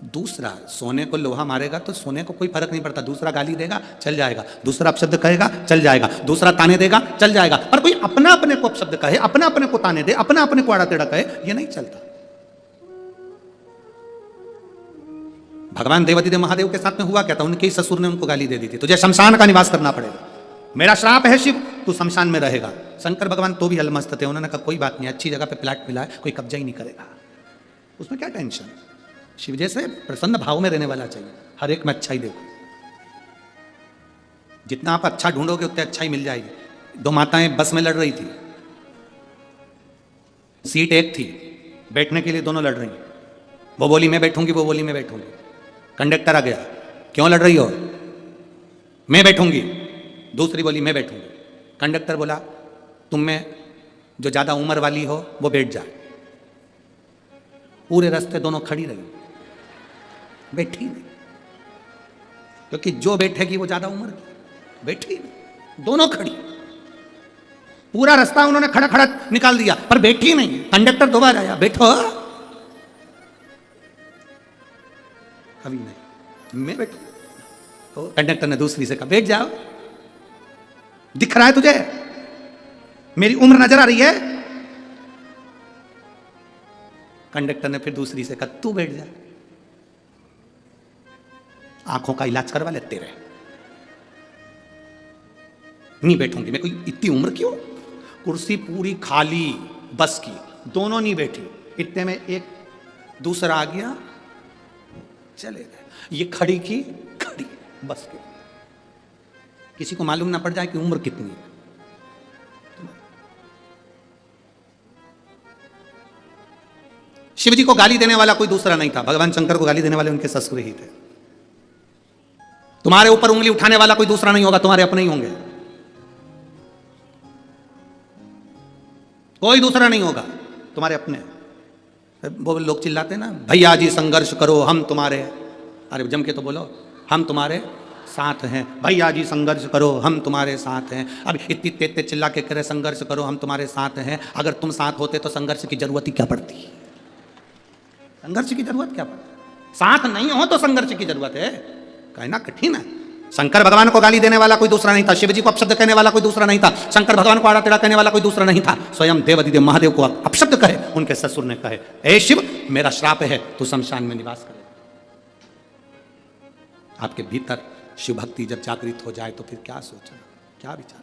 दूसरा, सोने को लोहा मारेगा तो सोने को कोई फर्क नहीं पड़ता, दूसरा गाली देगा चल जाएगा, दूसरा अपशब्द कहेगा चल जाएगा, दूसरा ताने देगा चल जाएगा, पर कोई अपना अपने को अपशब्द कहे, अपना अपने को ताने दे, अपना अपने को आड़ा टेढ़ा कहे, ये नहीं चलता। भगवान देवादिदेव महादेव के साथ में हुआ क्या था? उनके ही ससुर ने उनको गाली दे दी थी, तुझे शमशान का निवास करना पड़ेगा, मेरा श्राप है शिव, तू शमशान में रहेगा। शंकर भगवान तो भी अलमस्त थे, उन्होंने कहा कोई बात नहीं, अच्छी जगह पे प्लाट मिला है, कोई कब्जा ही नहीं करेगा, उसमें क्या टेंशन। शिव जैसे प्रसन्न भाव में रहने वाला चाहिए, हर एक में अच्छा ही देखो, जितना आप अच्छा ढूंढोगे उतने अच्छा ही मिल जाएगी। दो माताएं बस में लड़ रही थी, सीट एक थी, बैठने के लिए दोनों लड़ रही, वो बोली मैं बैठूंगी, वो बोली मैं बैठूंगी। कंडक्टर आ गया, क्यों लड़ रही हो? मैं बैठूंगी, दूसरी बोली मैं बैठूंगी। कंडक्टर बोला तुम में जो ज्यादा उम्र वाली हो वो बैठ जाए। पूरे रास्ते दोनों खड़ी रही, बैठी नहीं, क्योंकि जो बैठेगी वो ज्यादा उम्र की, बैठी नहीं, दोनों खड़ी। पूरा रास्ता उन्होंने खड़ा खड़ा निकाल दिया, पर बैठी नहीं। कंडक्टर दोबारा आया, बैठो, कभी नहीं, मैं बैठू। तो कंडक्टर ने दूसरी से कहा बैठ जाओ, दिख रहा है तुझे मेरी उम्र नजर आ रही है? कंडक्टर ने फिर दूसरी से कहा तू बैठ जा, आंखों का इलाज करवा लेते रहे। नहीं बैठूंगी मैं, कोई इतनी उम्र क्यों? कुर्सी पूरी खाली बस की, दोनों नहीं बैठी, इतने में एक दूसरा आ गया, चले गए। ये खड़ी की खड़ी बस की, किसी को मालूम ना पड़ जाए कि उम्र कितनी है। शिव जी को गाली देने वाला कोई दूसरा नहीं था, भगवान शंकर को गाली देने वाले उनके ससुर ही थे। तुम्हारे ऊपर उंगली उठाने वाला कोई दूसरा नहीं होगा, तुम्हारे अपने ही होंगे, कोई दूसरा नहीं होगा, तुम्हारे अपने। वो लोग चिल्लाते ना भैया जी संघर्ष करो हम तुम्हारे, अरे जम के तो बोलो हम तुम्हारे साथ हैं, भैया जी संघर्ष करो हम तुम्हारे साथ हैं। अब इतनी तेज चिल्ला के करे संघर्ष करो हम तुम्हारे साथ हैं, अगर तुम साथ होते तो संघर्ष की जरूरत ही क्या पड़ती? संघर्ष की जरूरत क्या पड़ती? साथ नहीं हो तो संघर्ष की जरूरत है, कहना कठिन है। शंकर भगवान को गाली देने वाला कोई दूसरा नहीं था, शिव जी को अपशब्द कहने वाला कोई दूसरा नहीं था, शंकर भगवान को आड़ा टेढ़ा कहने वाला कोई दूसरा नहीं था, स्वयं देवादिदेव महादेव को अपशब्द कहे उनके ससुर ने कहे ए शिव मेरा श्राप है, तू शमशान में निवास करे। आपके भीतर शिव भक्ति जब जागृत हो जाए तो फिर क्या सोचना, क्या विचार?